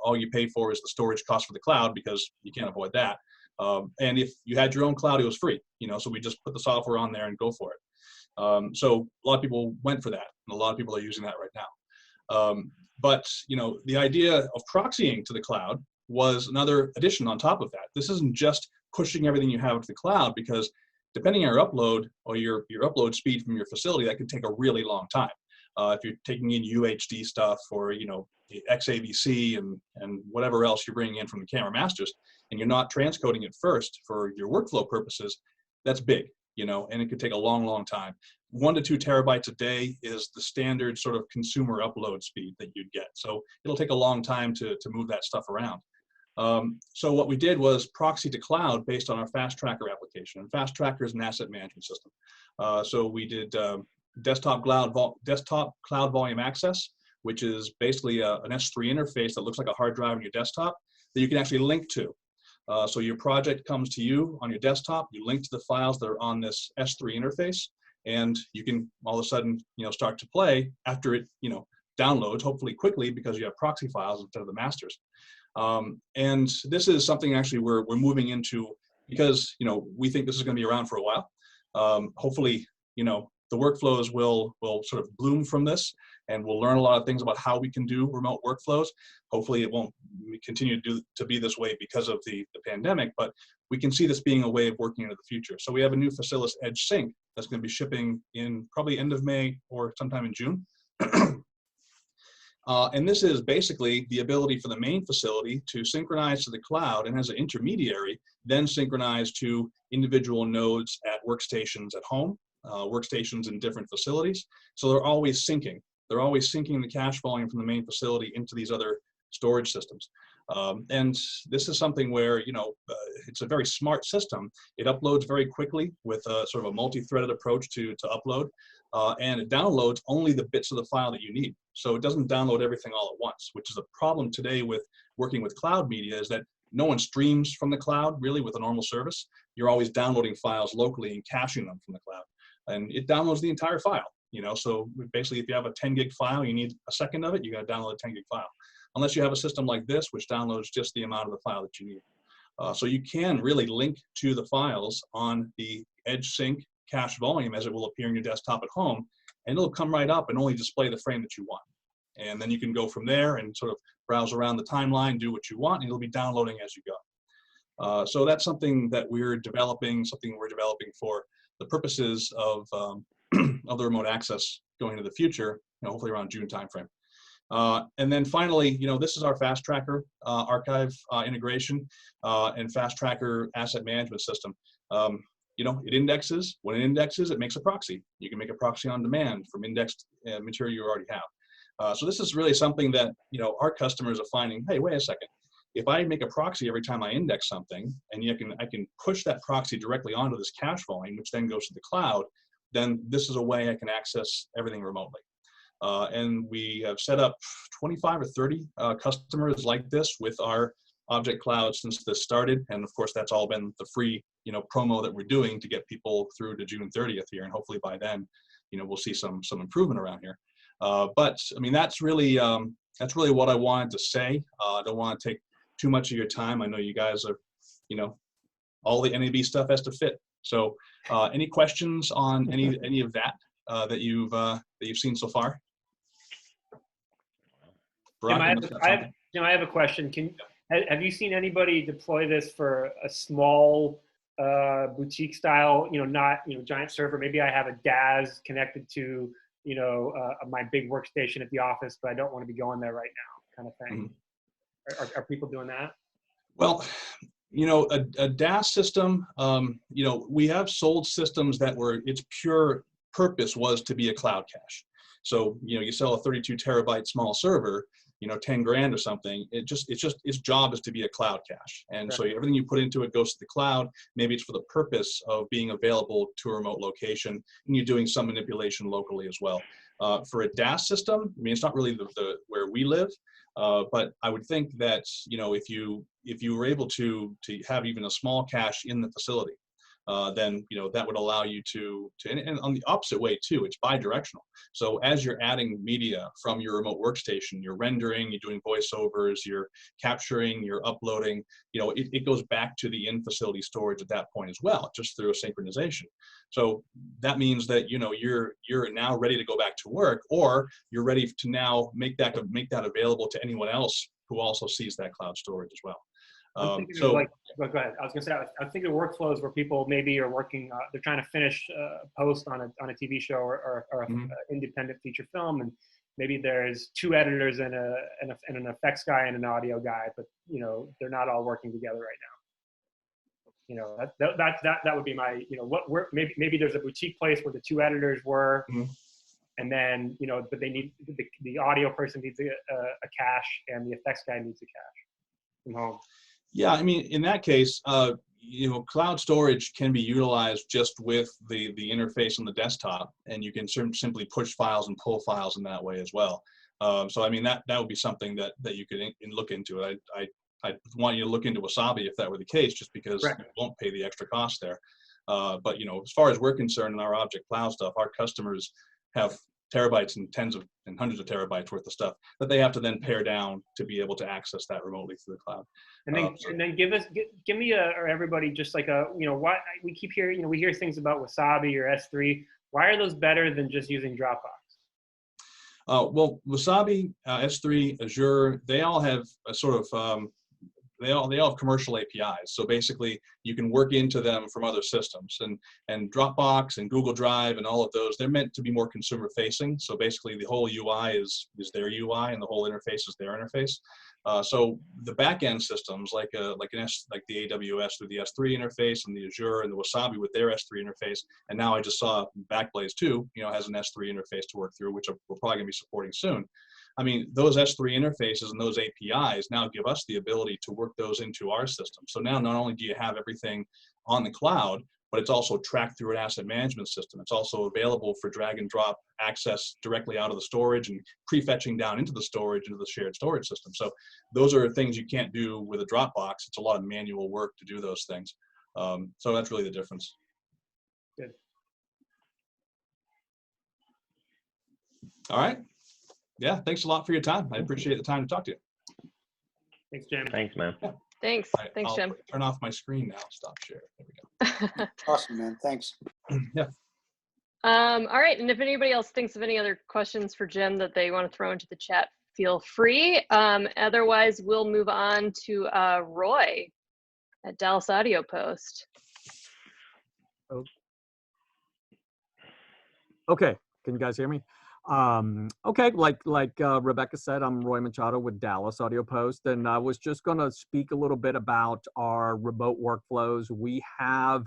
all you pay for is the storage cost for the cloud because you can't avoid that. And if you had your own cloud, it was free, so we just put the software on there and go for it. So a lot of people went for that, and a lot of people are using that right now. But the idea of proxying to the cloud was another addition on top of that. This isn't just pushing everything you have to the cloud, because depending on your upload or your upload speed from your facility, that can take a really long time. If you're taking in UHD stuff or XAVC and whatever else you're bringing in from the camera masters, and you're not transcoding it first for your workflow purposes, that's big, and it could take a long, long time. 1 to 2 terabytes a day is the standard sort of consumer upload speed that you'd get. So it'll take a long time to move that stuff around. So what we did was proxy to cloud based on our Fast Tracker application. And Fast Tracker is an asset management system. So we did desktop cloud volume access, which is basically an S3 interface that looks like a hard drive on your desktop that you can actually link to. So your project comes to you on your desktop, you link to the files that are on this S3 interface, and you can all of a sudden, start to play after it, downloads, hopefully quickly, because you have proxy files instead of the masters. And this is something actually we're moving into because, we think this is going to be around for a while. Hopefully, the workflows will sort of bloom from this, and we'll learn a lot of things about how we can do remote workflows. Hopefully it won't continue to be this way because of the pandemic, but we can see this being a way of working into the future. So we have a new Facilis Edge Sync that's going to be shipping in probably end of May or sometime in June. And this is basically the ability for the main facility to synchronize to the cloud, and as an intermediary, then synchronize to individual nodes at workstations at home, workstations in different facilities. So they're always syncing. They're always syncing the cache volume from the main facility into these other storage systems. And this is something where, it's a very smart system. It uploads very quickly with a sort of a multi-threaded approach to upload, and it downloads only the bits of the file that you need. So it doesn't download everything all at once, which is a problem today with working with cloud media, is that no one streams from the cloud really with a normal service. You're always downloading files locally and caching them from the cloud. And it downloads the entire file, so basically if you have a 10 gig file, you need a second of it, you got to download a 10 gig file. Unless you have a system like this, which downloads just the amount of the file that you need. So you can really link to the files on the Edge Sync cache volume as it will appear in your desktop at home, and it'll come right up and only display the frame that you want. And then you can go from there and sort of browse around the timeline, do what you want, and it'll be downloading as you go. So that's something that we're developing, for the purposes of the remote access going into the future, hopefully around June timeframe. And then finally, this is our Fast Tracker archive integration and Fast Tracker asset management system. It indexes. When it indexes, it makes a proxy. You can make a proxy on demand from indexed material you already have. So this is really something that, our customers are finding, hey, wait a second. If I make a proxy every time I index something, and I can push that proxy directly onto this cache volume, which then goes to the cloud, then this is a way I can access everything remotely. And we have set up 25 or 30 customers like this with our Object Cloud since this started. And of course, that's all been the free, promo that we're doing to get people through to June 30th here. And hopefully by then, we'll see some improvement around here. But I mean, that's really what I wanted to say. I don't want to take too much of your time. I know you guys are, all the NAB stuff has to fit. So any questions on any of that that you've seen so far? Barak, I have a question. Have you seen anybody deploy this for a small boutique style, not giant server? Maybe I have a DAS connected to my big workstation at the office, but I don't want to be going there right now, kind of thing. Mm-hmm. Are people doing that? Well, a DAS system, we have sold systems that its pure purpose was to be a cloud cache. So, you sell a 32 terabyte small server, 10 grand or something. Its job is to be a cloud cache. And so everything you put into it goes to the cloud. Maybe it's for the purpose of being available to a remote location, and you're doing some manipulation locally as well. For a DAS system, I mean, it's not really where we live, but I would think that, if you were able to have even a small cache in the facility, then that would allow you to and on the opposite way too, it's bi-directional. So as you're adding media from your remote workstation, you're rendering, you're doing voiceovers, you're capturing, you're uploading, it goes back to the in-facility storage at that point as well, just through a synchronization. So that means that you're now ready to go back to work, or you're ready to now make that available to anyone else who also sees that cloud storage as well. Go ahead. I was gonna say, I was thinking of workflows where people maybe are working, they're trying to finish a post on a TV show or an independent feature film, and maybe there's 2 editors and an effects guy and an audio guy, but they're not all working together right now. That would be my, maybe there's a boutique place where the 2 editors were, and then but they need the audio person needs a cache, and the effects guy needs a cache from home. Yeah, I mean, in that case, cloud storage can be utilized just with the interface on the desktop, and you can simply push files and pull files in that way as well. So, I mean, that would be something that you could look into. I want you to look into Wasabi if that were the case, just because you won't pay the extra cost there. But, as far as we're concerned in our Object Cloud stuff, our customers have terabytes and hundreds of terabytes worth of stuff that they have to then pare down to be able to access that remotely through the cloud. And then give me or everybody just like why we keep hearing, we hear things about Wasabi or S3. Why are those better than just using Dropbox? Well, Wasabi, S3, Azure, they all have a sort of they all have commercial APIs. So basically, you can work into them from other systems. And Dropbox and Google Drive and all of those, they're meant to be more consumer facing. So basically, the whole UI is their UI, and the whole interface is their interface. So the back-end systems like the AWS through the S3 interface, and the Azure and the Wasabi with their S3 interface, and now I just saw Backblaze too, has an S3 interface to work through, which we're probably going to be supporting soon. I mean, those S3 interfaces and those APIs now give us the ability to work those into our system. So now not only do you have everything on the cloud, but it's also tracked through an asset management system. It's also available for drag and drop access directly out of the storage and prefetching down into the storage, into the shared storage system. So those are things you can't do with a Dropbox. It's a lot of manual work to do those things. So that's really the difference. Good. All right. Yeah, thanks a lot for your time. I appreciate the time to talk to you. Thanks, Jim. Thanks, man. Yeah. Thanks. Right, Thanks, I'll Jim. turn off my screen now. Stop share. There we go. Awesome, man. Thanks. Yeah. All right, and if anybody else thinks of any other questions for Jim that they want to throw into the chat, feel free. Otherwise, we'll move on to Roy at Dallas Audio Post. Okay, can you guys hear me? Okay, like Rebecca said, I'm Roy Machado with Dallas Audio Post, and I was just going to speak a little bit about our remote workflows. We have,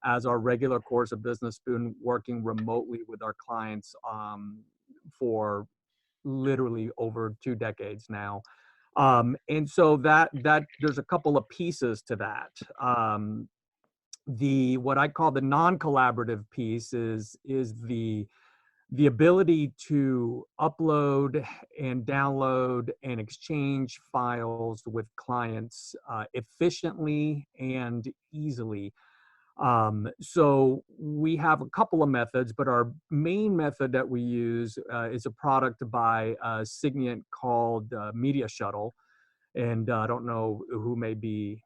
as our regular course of business, been working remotely with our clients for literally over 2 decades now. And so that there's a couple of pieces to that. What I call the non-collaborative piece is the ability to upload and download and exchange files with clients efficiently and easily. So we have a couple of methods, but our main method that we use is a product by Signiant called Media Shuttle. And I don't know who may be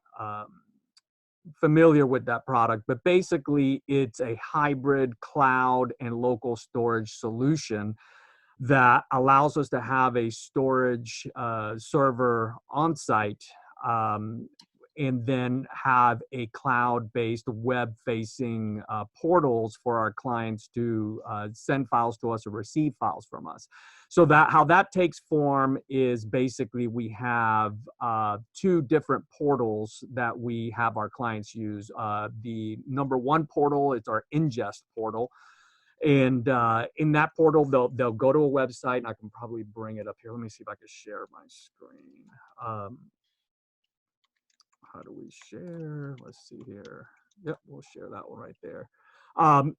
familiar with that product, but basically it's a hybrid cloud and local storage solution that allows us to have a storage server on site and then have a cloud-based web-facing portals for our clients to send files to us or receive files from us. So how that takes form is basically we have 2 different portals that we have our clients use. The number 1 portal is our ingest portal. And in that portal, they'll go to a website, and I can probably bring it up here. Let me see if I can share my screen. How do we share? Let's see here. Yep, we'll share that one right there.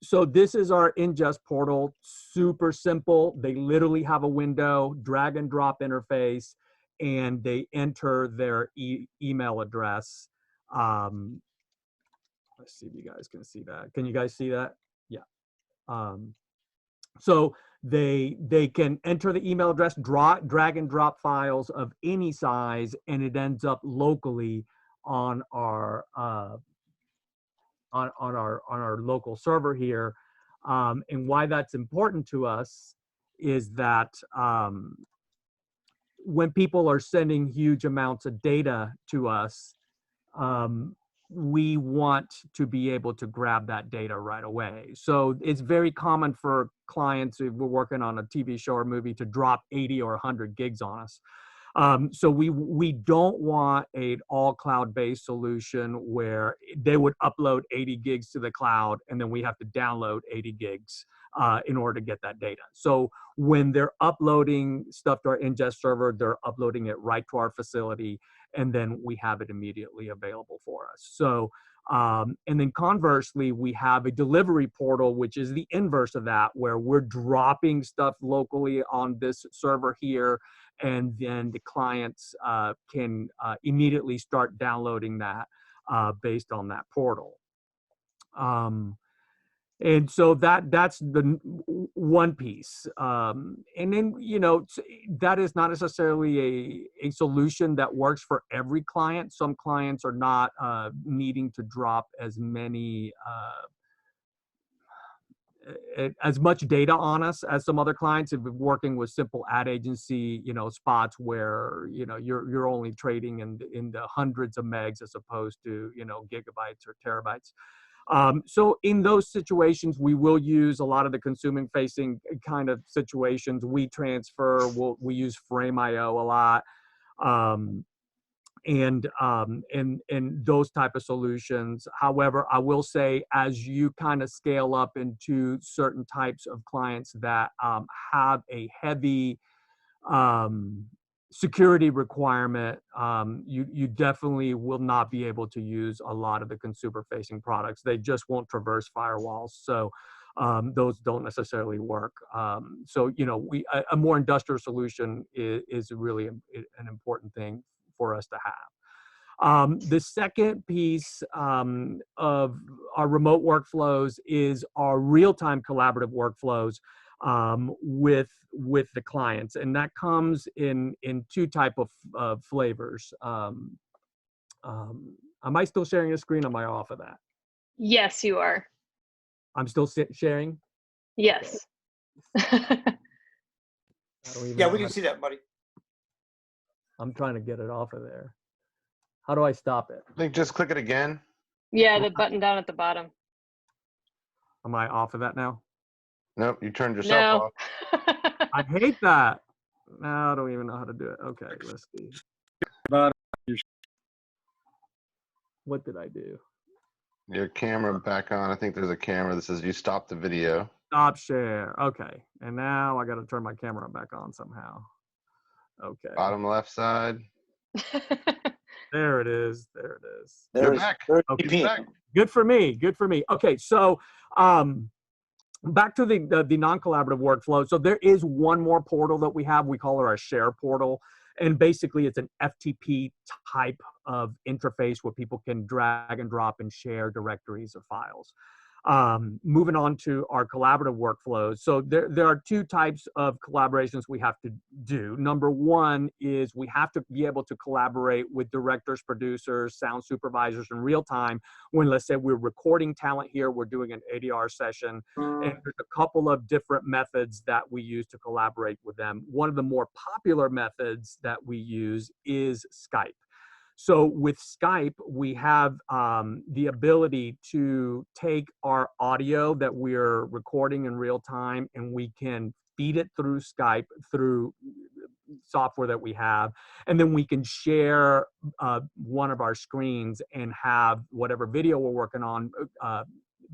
So this is our ingest portal, super simple. They literally have a window, drag and drop interface, and they enter their email address. Let's see if you guys can see that. Can you guys see that? Yeah. So they can enter the email address, drag and drop files of any size, and it ends up locally on our local server here. And why that's important to us is that when people are sending huge amounts of data to us, we want to be able to grab that data right away. So it's very common for clients, if we're working on a TV show or movie, to drop 80 or 100 gigs on us. So we don't want an all cloud-based solution where they would upload 80 gigs to the cloud and then we have to download 80 gigs in order to get that data. So when they're uploading stuff to our ingest server, they're uploading it right to our facility, and then we have it immediately available for us. So, and then conversely, we have a delivery portal, which is the inverse of that, where we're dropping stuff locally on this server here, and then the clients can immediately start downloading that based on that portal. And so that's the one piece. And then, that is not necessarily a solution that works for every client. Some clients are not needing to drop as many as much data on us as some other clients have been working with simple ad agency, spots where, you're only trading in the hundreds of megs as opposed to, gigabytes or terabytes. So in those situations, we will use a lot of the consumer facing kind of situations. WeTransfer, we use Frame.io a lot. And those type of solutions. However, I will say, as you kind of scale up into certain types of clients that have a heavy security requirement, you definitely will not be able to use a lot of the consumer-facing products. They just won't traverse firewalls. So those don't necessarily work. So a more industrial solution is really an important thing for us to have. The second piece of our remote workflows is our real-time collaborative workflows with the clients, and that comes in two type of flavors. Am I still sharing a screen? Am I off of that? Yes, you are. I'm still sharing? Yes. Yeah, we can see that, buddy. I'm trying to get it off of there. How do I stop it? I think just click it again. Yeah, the button down at the bottom. Am I off of that now? Nope, you turned yourself off. I hate that. No, I don't even know how to do it. Okay, let's see. What did I do? Your camera back on. I think there's a camera that says you stopped the video. Stop share. Okay. And now I got to turn my camera back on somehow. Okay. Bottom left side. There it is. There it is. You're back. Okay. Back. Good for me. Good for me. Okay. So back to the non-collaborative workflow. So there is one more portal that we have. We call it our share portal. And basically it's an FTP type of interface where people can drag and drop and share directories of files. Moving on to our collaborative workflows. So there are two types of collaborations we have to do. Number one is we have to be able to collaborate with directors, producers, sound supervisors in real time when, let's say, we're recording talent here, we're doing an ADR session, and there's a couple of different methods that we use to collaborate with them. One of the more popular methods that we use is Skype. So with Skype, we have the ability to take our audio that we're recording in real time, and we can feed it through Skype through software that we have. And then we can share one of our screens and have whatever video we're working on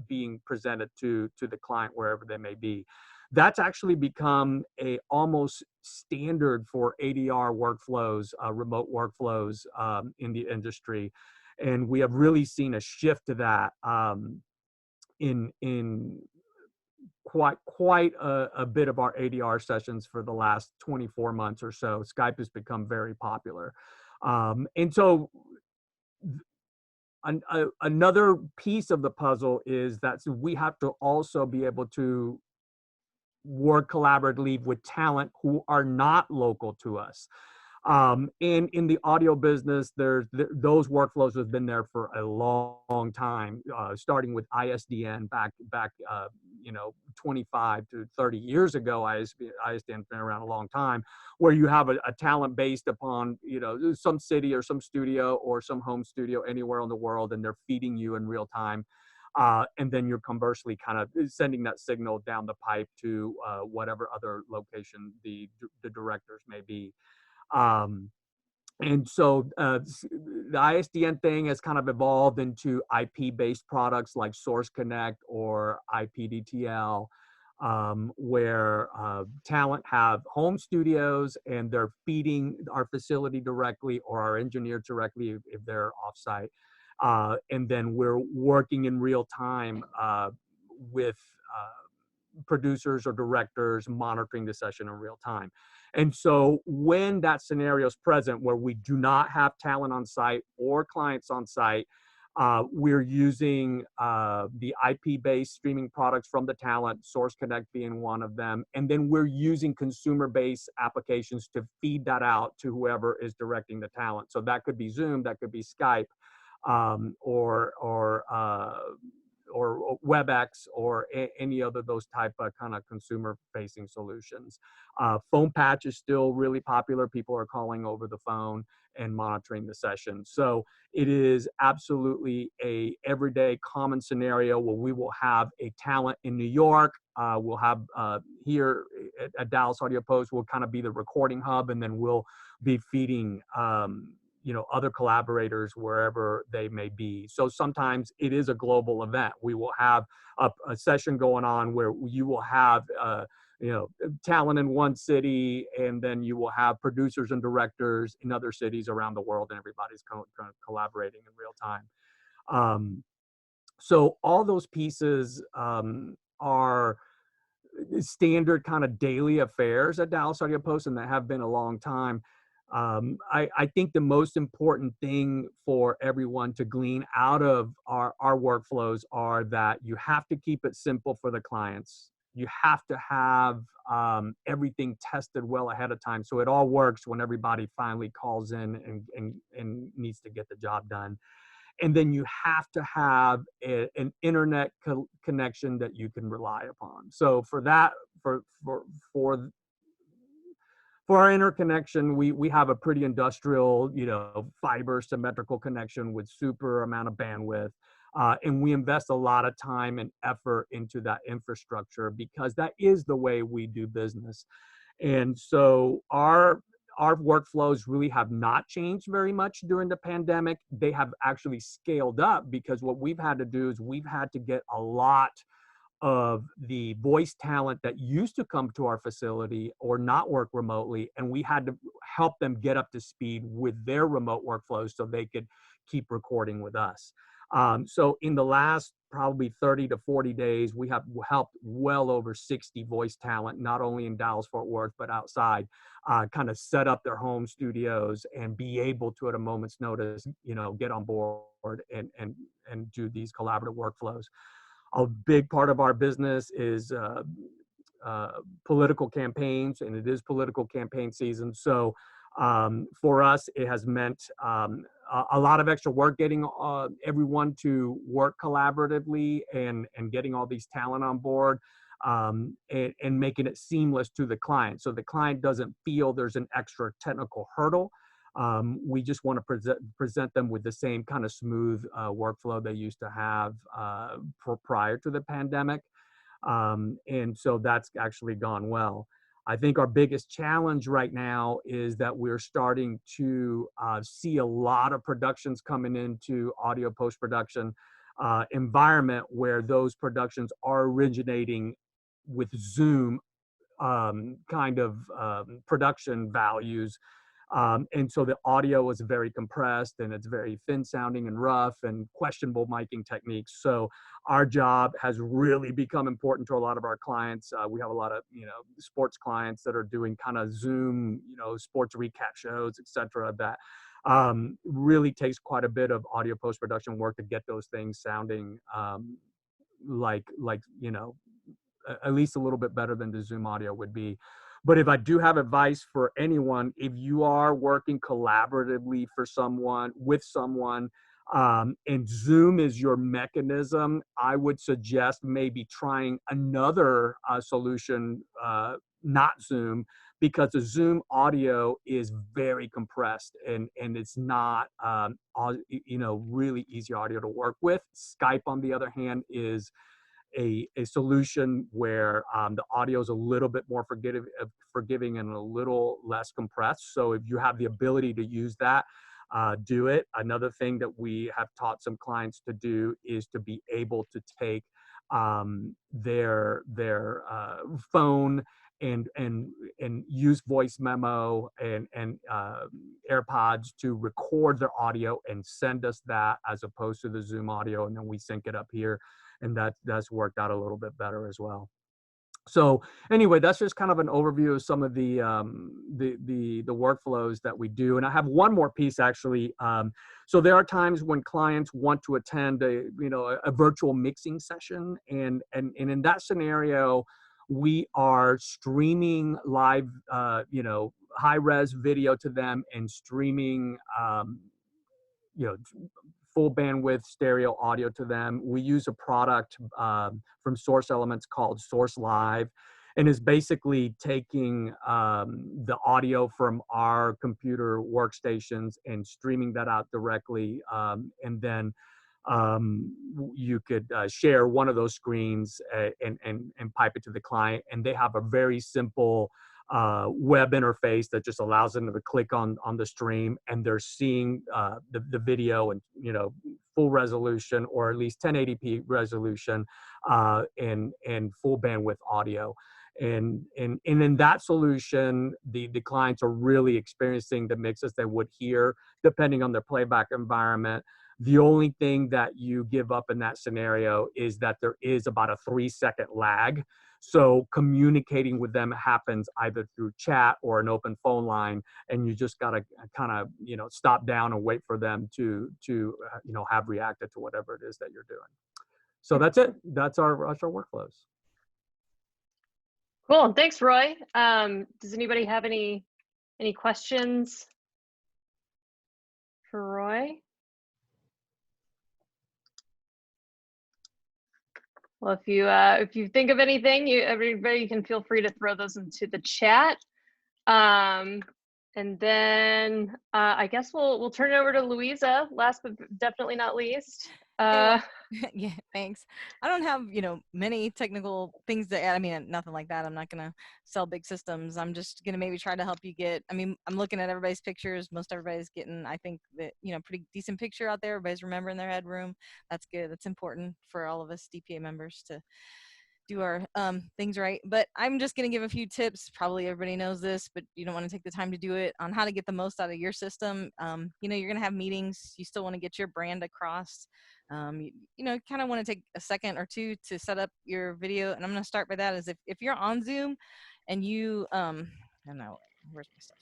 being presented to the client wherever they may be. That's actually become a almost standard for ADR workflows, remote workflows in the industry. And we have really seen a shift to that in quite a bit of our ADR sessions for the last 24 months or so. Skype has become very popular. And so another piece of the puzzle is that we have to also be able to work collaboratively with talent who are not local to us. And in the audio business, those workflows have been there for a long time, starting with ISDN back 25 to 30 years ago. ISDN's been around a long time, where you have a talent based upon some city or some studio or some home studio anywhere in the world, and they're feeding you in real time. And then you're conversely kind of sending that signal down the pipe to whatever other location the directors may be. And so the ISDN thing has kind of evolved into IP-based products like Source Connect or IPDTL, where talent have home studios and they're feeding our facility directly or our engineer directly if they're offsite. And then we're working in real time with producers or directors monitoring the session in real time. And so when that scenario is present where we do not have talent on site or clients on site, we're using the IP-based streaming products from the talent, Source Connect being one of them. And then we're using consumer-based applications to feed that out to whoever is directing the talent. So that could be Zoom, that could be Skype, or or WebEx or any other those type of kind of consumer facing solutions. Phone patch is still really popular. People are calling over the phone and monitoring the session. So it is absolutely a everyday common scenario where we will have a talent in New York. We'll have here at Dallas Audio Post, we'll kind of be the recording hub, and then we'll be feeding other collaborators wherever they may be. So sometimes it is a global event. We will have a session going on where you will have talent in one city, and then you will have producers and directors in other cities around the world, and everybody's collaborating in real time. So all those pieces are standard kind of daily affairs at Dallas Audio Post, and that have been a long time. I think the most important thing for everyone to glean out of our workflows are that you have to keep it simple for the clients. You have to have everything tested well ahead of time so it all works when everybody finally calls in and needs to get the job done. And then you have to have an internet connection that you can rely upon. So for that, for our interconnection, we have a pretty industrial, fiber symmetrical connection with super amount of bandwidth. And we invest a lot of time and effort into that infrastructure because that is the way we do business. And so our workflows really have not changed very much during the pandemic. They have actually scaled up because what we've had to do is we've had to get a lot of the voice talent that used to come to our facility or not work remotely, and we had to help them get up to speed with their remote workflows so they could keep recording with us. So in the last probably 30 to 40 days, we have helped well over 60 voice talent, not only in Dallas-Fort Worth, but outside, kind of set up their home studios and be able to, at a moment's notice, get on board and do these collaborative workflows. A big part of our business is political campaigns, and it is political campaign season. So for us, it has meant a lot of extra work getting everyone to work collaboratively and getting all these talent on board and making it seamless to the client. So the client doesn't feel there's an extra technical hurdle. We just want to present them with the same kind of smooth workflow they used to have prior to the pandemic. And so that's actually gone well. I think our biggest challenge right now is that we're starting to see a lot of productions coming into audio post-production environment where those productions are originating with Zoom kind of production values. And so the audio is very compressed and it's very thin sounding and rough and questionable miking techniques. So our job has really become important to a lot of our clients. We have a lot of, sports clients that are doing kind of Zoom, sports recap shows, et cetera, that really takes quite a bit of audio post-production work to get those things sounding like, at least a little bit better than the Zoom audio would be. But if I do have advice for anyone, if you are working collaboratively with someone, and Zoom is your mechanism, I would suggest maybe trying another solution, not Zoom, because the Zoom audio is very compressed and it's not, really easy audio to work with. Skype, on the other hand, is a solution where the audio is a little bit more forgiving and a little less compressed. So if you have the ability to use that, do it. Another thing that we have taught some clients to do is to be able to take their phone and use voice memo and AirPods to record their audio and send us that, as opposed to the Zoom audio, and then we sync it up here. And that's worked out a little bit better as well. So anyway, that's just kind of an overview of some of the workflows that we do. And I have one more piece actually. So there are times when clients want to attend a virtual mixing session, and in that scenario, we are streaming live, high res video to them and streaming, full bandwidth stereo audio to them. We use a product from Source Elements called Source Live, and is basically taking the audio from our computer workstations and streaming that out directly, and then you could share one of those screens and pipe it to the client, and they have a very simple web interface that just allows them to click on the stream, and they're seeing the video and, you know, full resolution, or at least 1080p resolution, and full bandwidth audio. And in that solution, the clients are really experiencing the mixes they would hear depending on their playback environment. The only thing that you give up in that scenario is that there is about a 3-second lag. So communicating with them happens either through chat or an open phone line, and you just got to kind of, you know, stop down and wait for them to you know, have reacted to whatever it is that you're doing. So that's it. That's our workflows. Cool. Thanks, Roy. Does anybody have any questions for Roy? Well, if you think of anything, everybody can feel free to throw those into the chat. And then I guess we'll turn it over to Luisa, last but definitely not least. Yeah, thanks. I don't have, you know, many technical things to add. I mean, nothing like that. I'm not going to sell big systems. I'm just going to maybe try to help you get, I mean, I'm looking at everybody's pictures. Most everybody's getting, I think, that, you know, pretty decent picture out there. Everybody's remembering their headroom. That's good. That's important for all of us DPA members to do our things right. But I'm just going to give a few tips. Probably everybody knows this, but you don't want to take the time to do it, on how to get the most out of your system. You know, you're going to have meetings. You still want to get your brand across. You know, kind of want to take a second or two to set up your video. And I'm going to start by that, is if you're on Zoom and you, I don't know, where's my stuff?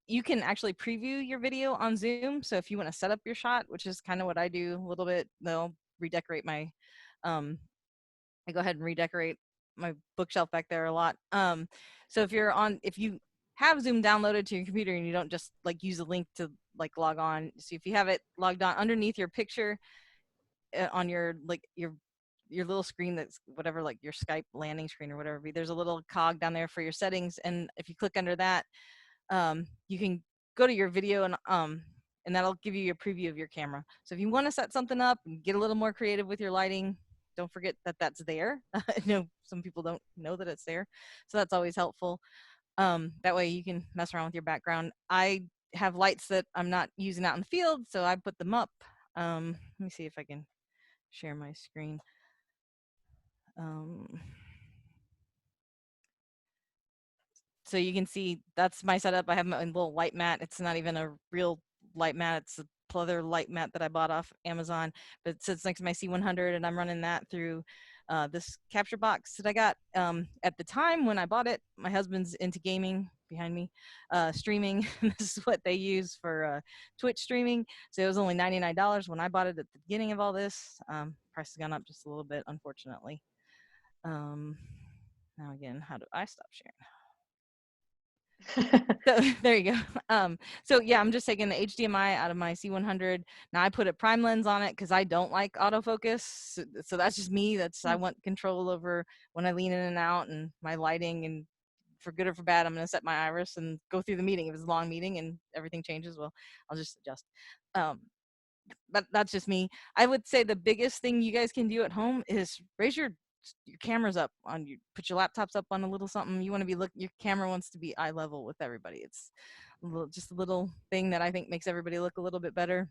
You can actually preview your video on Zoom. So if you want to set up your shot, which is kind of what I do a little bit, they'll redecorate my, I go ahead and redecorate my bookshelf back there a lot. So if you have Zoom downloaded to your computer and you don't just like use a link to like log on, so if you have it logged on underneath your picture on your little screen, that's whatever, like your Skype landing screen or whatever, there's a little cog down there for your settings, and if you click under that, you can go to your video and that'll give you your preview of your camera. So if you want to set something up and get a little more creative with your lighting, don't forget that that's there. I know some people don't know that it's there, so that's always helpful. That way you can mess around with your background. I have lights that I'm not using out in the field, so I put them up. Let me see if I can share my screen. So you can see that's my setup. I have my little light mat. It's not even a real light mat. It's a pleather light mat that I bought off Amazon, but it sits next to my C100, and I'm running that through this capture box that I got. At the time when I bought it, my husband's into gaming behind me, streaming. This is what they use for Twitch streaming. So it was only $99 when I bought it at the beginning of all this. Price has gone up just a little bit, unfortunately. Now again, how do I stop sharing? So there you go. So yeah, I'm just taking the HDMI out of my C100. Now I put a prime lens on it because I don't like autofocus. So that's just me. I want control over when I lean in and out and my lighting, and for good or for bad, I'm going to set my iris and go through the meeting. If it's a long meeting and everything changes, well, I'll just adjust. But that's just me. I would say the biggest thing you guys can do at home is raise your cameras up on you, put your laptops up on a little something. You want to be your camera wants to be eye level with everybody. It's just a little thing that I think makes everybody look a little bit better.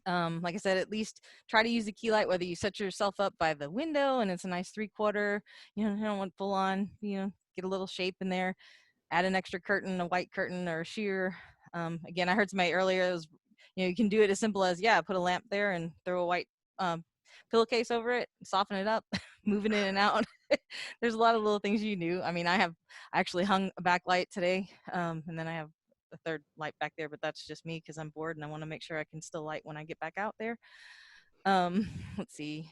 Like I said, at least try to use a key light, whether you set yourself up by the window and it's a nice 3/4, you don't want full on, get a little shape in there, add an extra curtain, a white curtain or a sheer. Again, I heard somebody earlier, it was, you can do it as simple as, put a lamp there and throw a white pillowcase over it, soften it up, moving in and out. There's a lot of little things you can do. I mean, I actually hung a backlight today, and then I have a third light back there, but that's just me because I'm bored and I want to make sure I can still light when I get back out there. Let's see.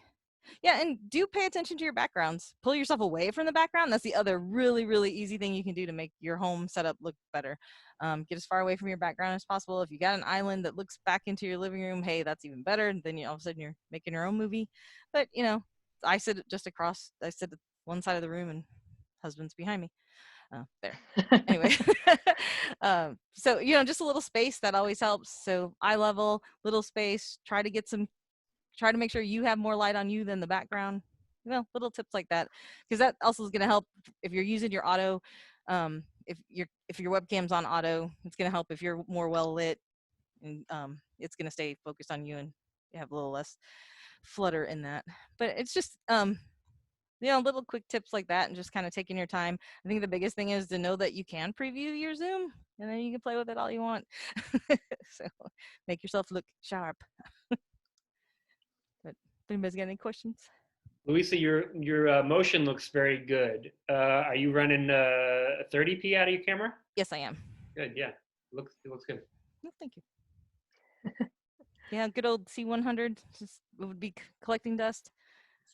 Yeah, and do pay attention to your backgrounds. Pull yourself away from the background. That's the other really, really easy thing you can do to make your home setup look better. Get as far away from your background as possible. If you got an island that looks back into your living room, hey, that's even better. Then all of a sudden you're making your own movie. But, I sit just across, I sit at one side of the room and husband's behind me. There. Anyway, so, just a little space that always helps. So eye level, little space, try to make sure you have more light on you than the background. Little tips like that, because that also is going to help if you're using your auto. If your webcam's on auto, it's going to help if you're more well lit, and it's going to stay focused on you, and you have a little less flutter in that. But it's just little quick tips like that, and just kind of taking your time. I think the biggest thing is to know that you can preview your Zoom, and then you can play with it all you want. So make yourself look sharp. But if anybody's got any questions? Luisa, your motion looks very good. Are you running 30p out of your camera? Yes, I am. Good, yeah. It looks good. No, thank you. Yeah, good old C100 just would be collecting dust.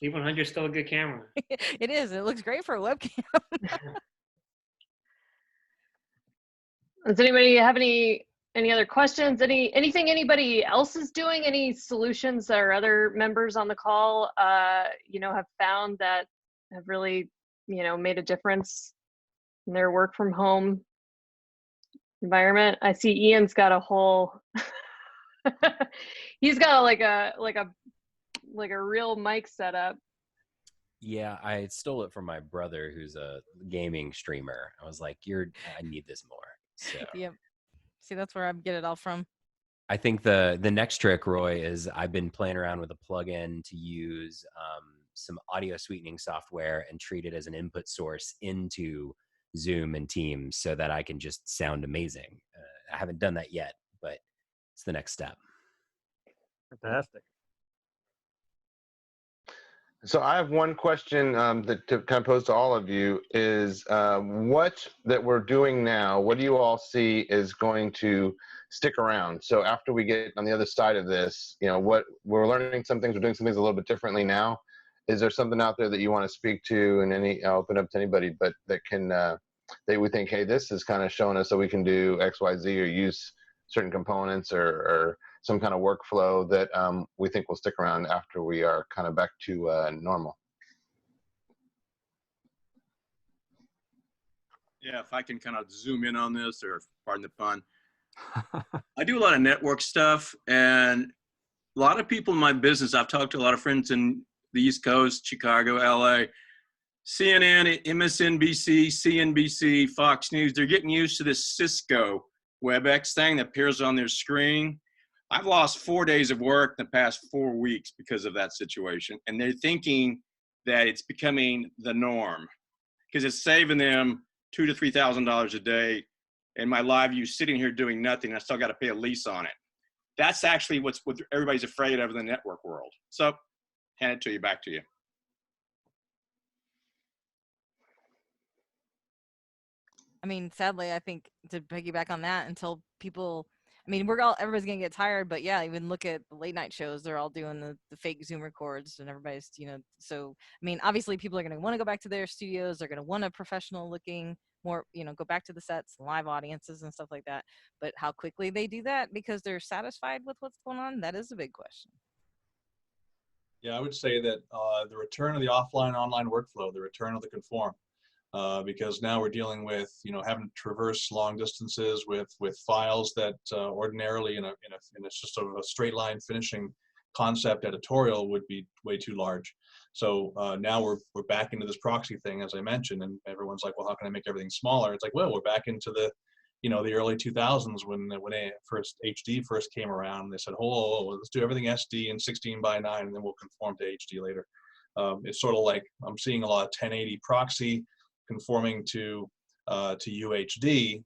C100 is still a good camera. It is. It looks great for a webcam. Does anybody have any other questions? Anything anybody else is doing? Any solutions or other members on the call, have found that have really, made a difference in their work from home environment? I see Ian's got a whole, he's got like a real mic setup. Yeah, I stole it from my brother, who's a gaming streamer. I was like, I need this more. So. Yep. See, that's where I get it all from. I think the next trick, Roy, is I've been playing around with a plugin to use some audio sweetening software and treat it as an input source into Zoom and Teams so that I can just sound amazing. I haven't done that yet, but it's the next step. Fantastic. So I have one question that to kind of pose to all of you is what that we're doing now, what do you all see is going to stick around? So after we get on the other side of this, what we're learning some things, we're doing some things a little bit differently now. Is there something out there that you want to speak to, and I'll open up to anybody, but that can, that we think, hey, this is kind of showing us that we can do X, Y, Z, or use certain components or some kind of workflow that we think will stick around after we are kind of back to normal. Yeah, if I can kind of zoom in on this, or pardon the pun. I do a lot of network stuff, and a lot of people in my business, I've talked to a lot of friends in the East Coast, Chicago, LA, CNN, MSNBC, CNBC, Fox News, they're getting used to this Cisco WebEx thing that appears on their screen. I've lost 4 days of work in the past 4 weeks because of that situation. And they're thinking that it's becoming the norm because it's saving them $2,000 to $3,000 a day. And my live view sitting here doing nothing, I still got to pay a lease on it. That's actually what everybody's afraid of in the network world. So hand it to you, back to you. I mean, sadly, I think to piggyback on that, until people, everybody's gonna get tired, but yeah, even look at the late night shows, they're all doing the fake Zoom records, and everybody's, so, obviously people are gonna want to go back to their studios, they're gonna want a professional looking, more, go back to the sets, live audiences and stuff like that. But how quickly they do that because they're satisfied with what's going on, that is a big question. Yeah, I would say that the return of the offline online workflow, the return of the conform. Because now we're dealing with, having to traverse long distances with files that ordinarily in a just sort of a straight line finishing concept editorial would be way too large. So now we're back into this proxy thing, as I mentioned, and everyone's like, well, how can I make everything smaller? It's like, well, we're back into the early 2000s when HD first came around. They said, oh, let's do everything SD and 16:9, and then we'll conform to HD later. It's sort of like I'm seeing a lot of 1080 proxy conforming to UHD.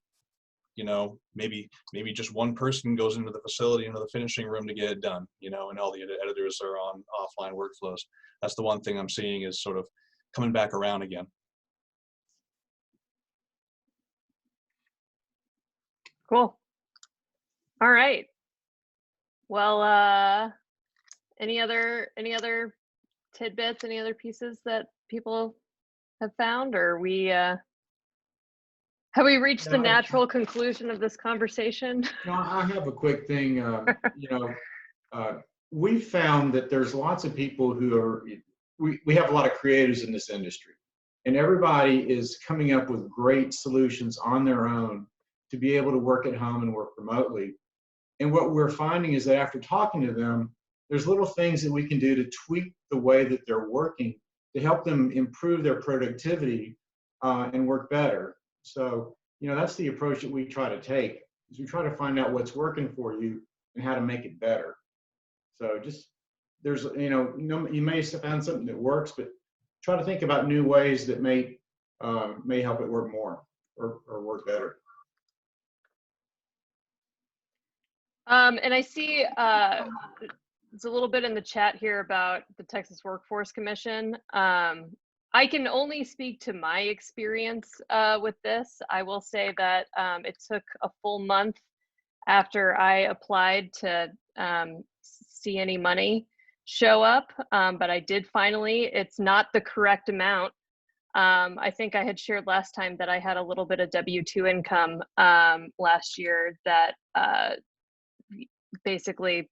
Maybe just one person goes into the facility, into the finishing room to get it done, and all the editors are on offline workflows. That's the one thing I'm seeing is sort of coming back around again. Cool. All right. Well, any other tidbits, any other pieces that people have found, or have we reached the natural conclusion of this conversation? No, I have a quick thing. We found that there's lots of people who are, we have a lot of creators in this industry, and everybody is coming up with great solutions on their own to be able to work at home and work remotely. And what we're finding is that after talking to them, there's little things that we can do to tweak the way that they're working to help them improve their productivity and work better. So, that's the approach that we try to take, is we try to find out what's working for you and how to make it better. So just, there's, you may have found something that works, but try to think about new ways that may help it work more or work better. And I see it's a little bit in the chat here about the Texas Workforce Commission. I can only speak to my experience with this. I will say that it took a full month after I applied to see any money show up, but I did finally. It's not the correct amount. I think I had shared last time that I had a little bit of W-2 income last year that basically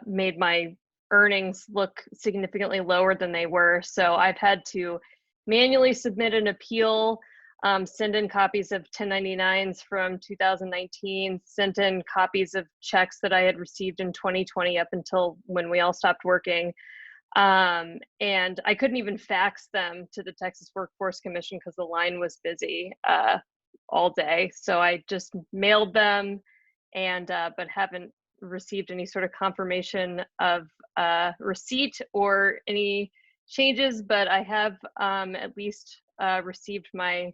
made my earnings look significantly lower than they were. So I've had to manually submit an appeal, send in copies of 1099s from 2019, sent in copies of checks that I had received in 2020 up until when we all stopped working. And I couldn't even fax them to the Texas Workforce Commission because the line was busy all day. So I just mailed them, and but haven't received any sort of confirmation of receipt or any changes, but I have at least received my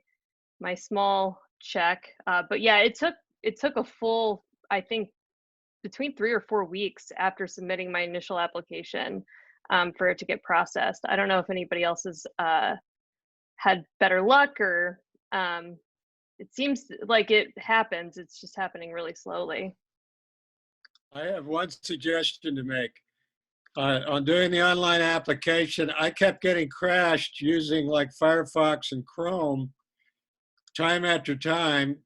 small check. But yeah, it took a full, I think, between 3 or 4 weeks after submitting my initial application for it to get processed. I don't know if anybody else has had better luck, or it seems like it happens. It's just happening really slowly. I have one suggestion to make. On doing the online application, I kept getting crashed using like Firefox and Chrome time after time.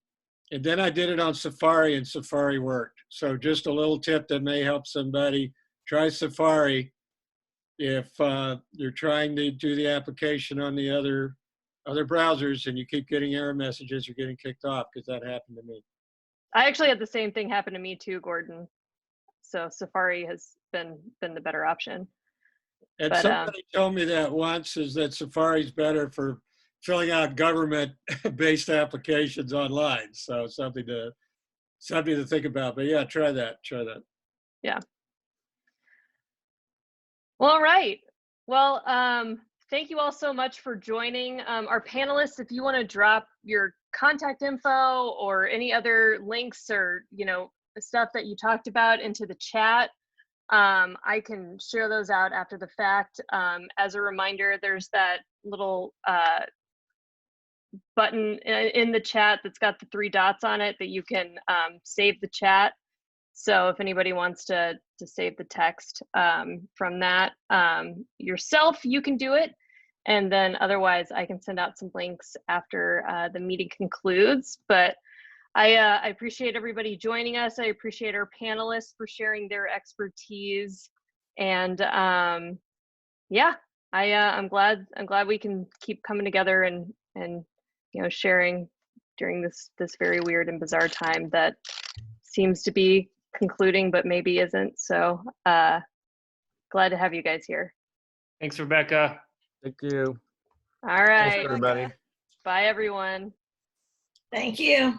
And then I did it on Safari, and Safari worked. So just a little tip that may help somebody: try Safari if you're trying to do the application on the other browsers and you keep getting error messages, you're getting kicked off, because that happened to me. I actually had the same thing happen to me too, Gordon. So Safari has been the better option. And but, somebody told me that once, is that Safari's better for filling out government-based applications online. So something to think about. But yeah, try that. Yeah. Well, all right. Well, thank you all so much for joining. Our panelists, if you want to drop your contact info or any other links or the stuff that you talked about into the chat, I can share those out after the fact. As a reminder, there's that little button in the chat that's got the 3 dots on it that you can save the chat. So if anybody wants to save the text from that yourself, you can do it. And then otherwise, I can send out some links after the meeting concludes. But I appreciate everybody joining us. I appreciate our panelists for sharing their expertise. And yeah, I'm glad we can keep coming together and sharing during this very weird and bizarre time that seems to be concluding, but maybe isn't. So glad to have you guys here. Thanks, Rebecca. Thank you. All right. Thanks, everybody. Bye, everyone. Thank you.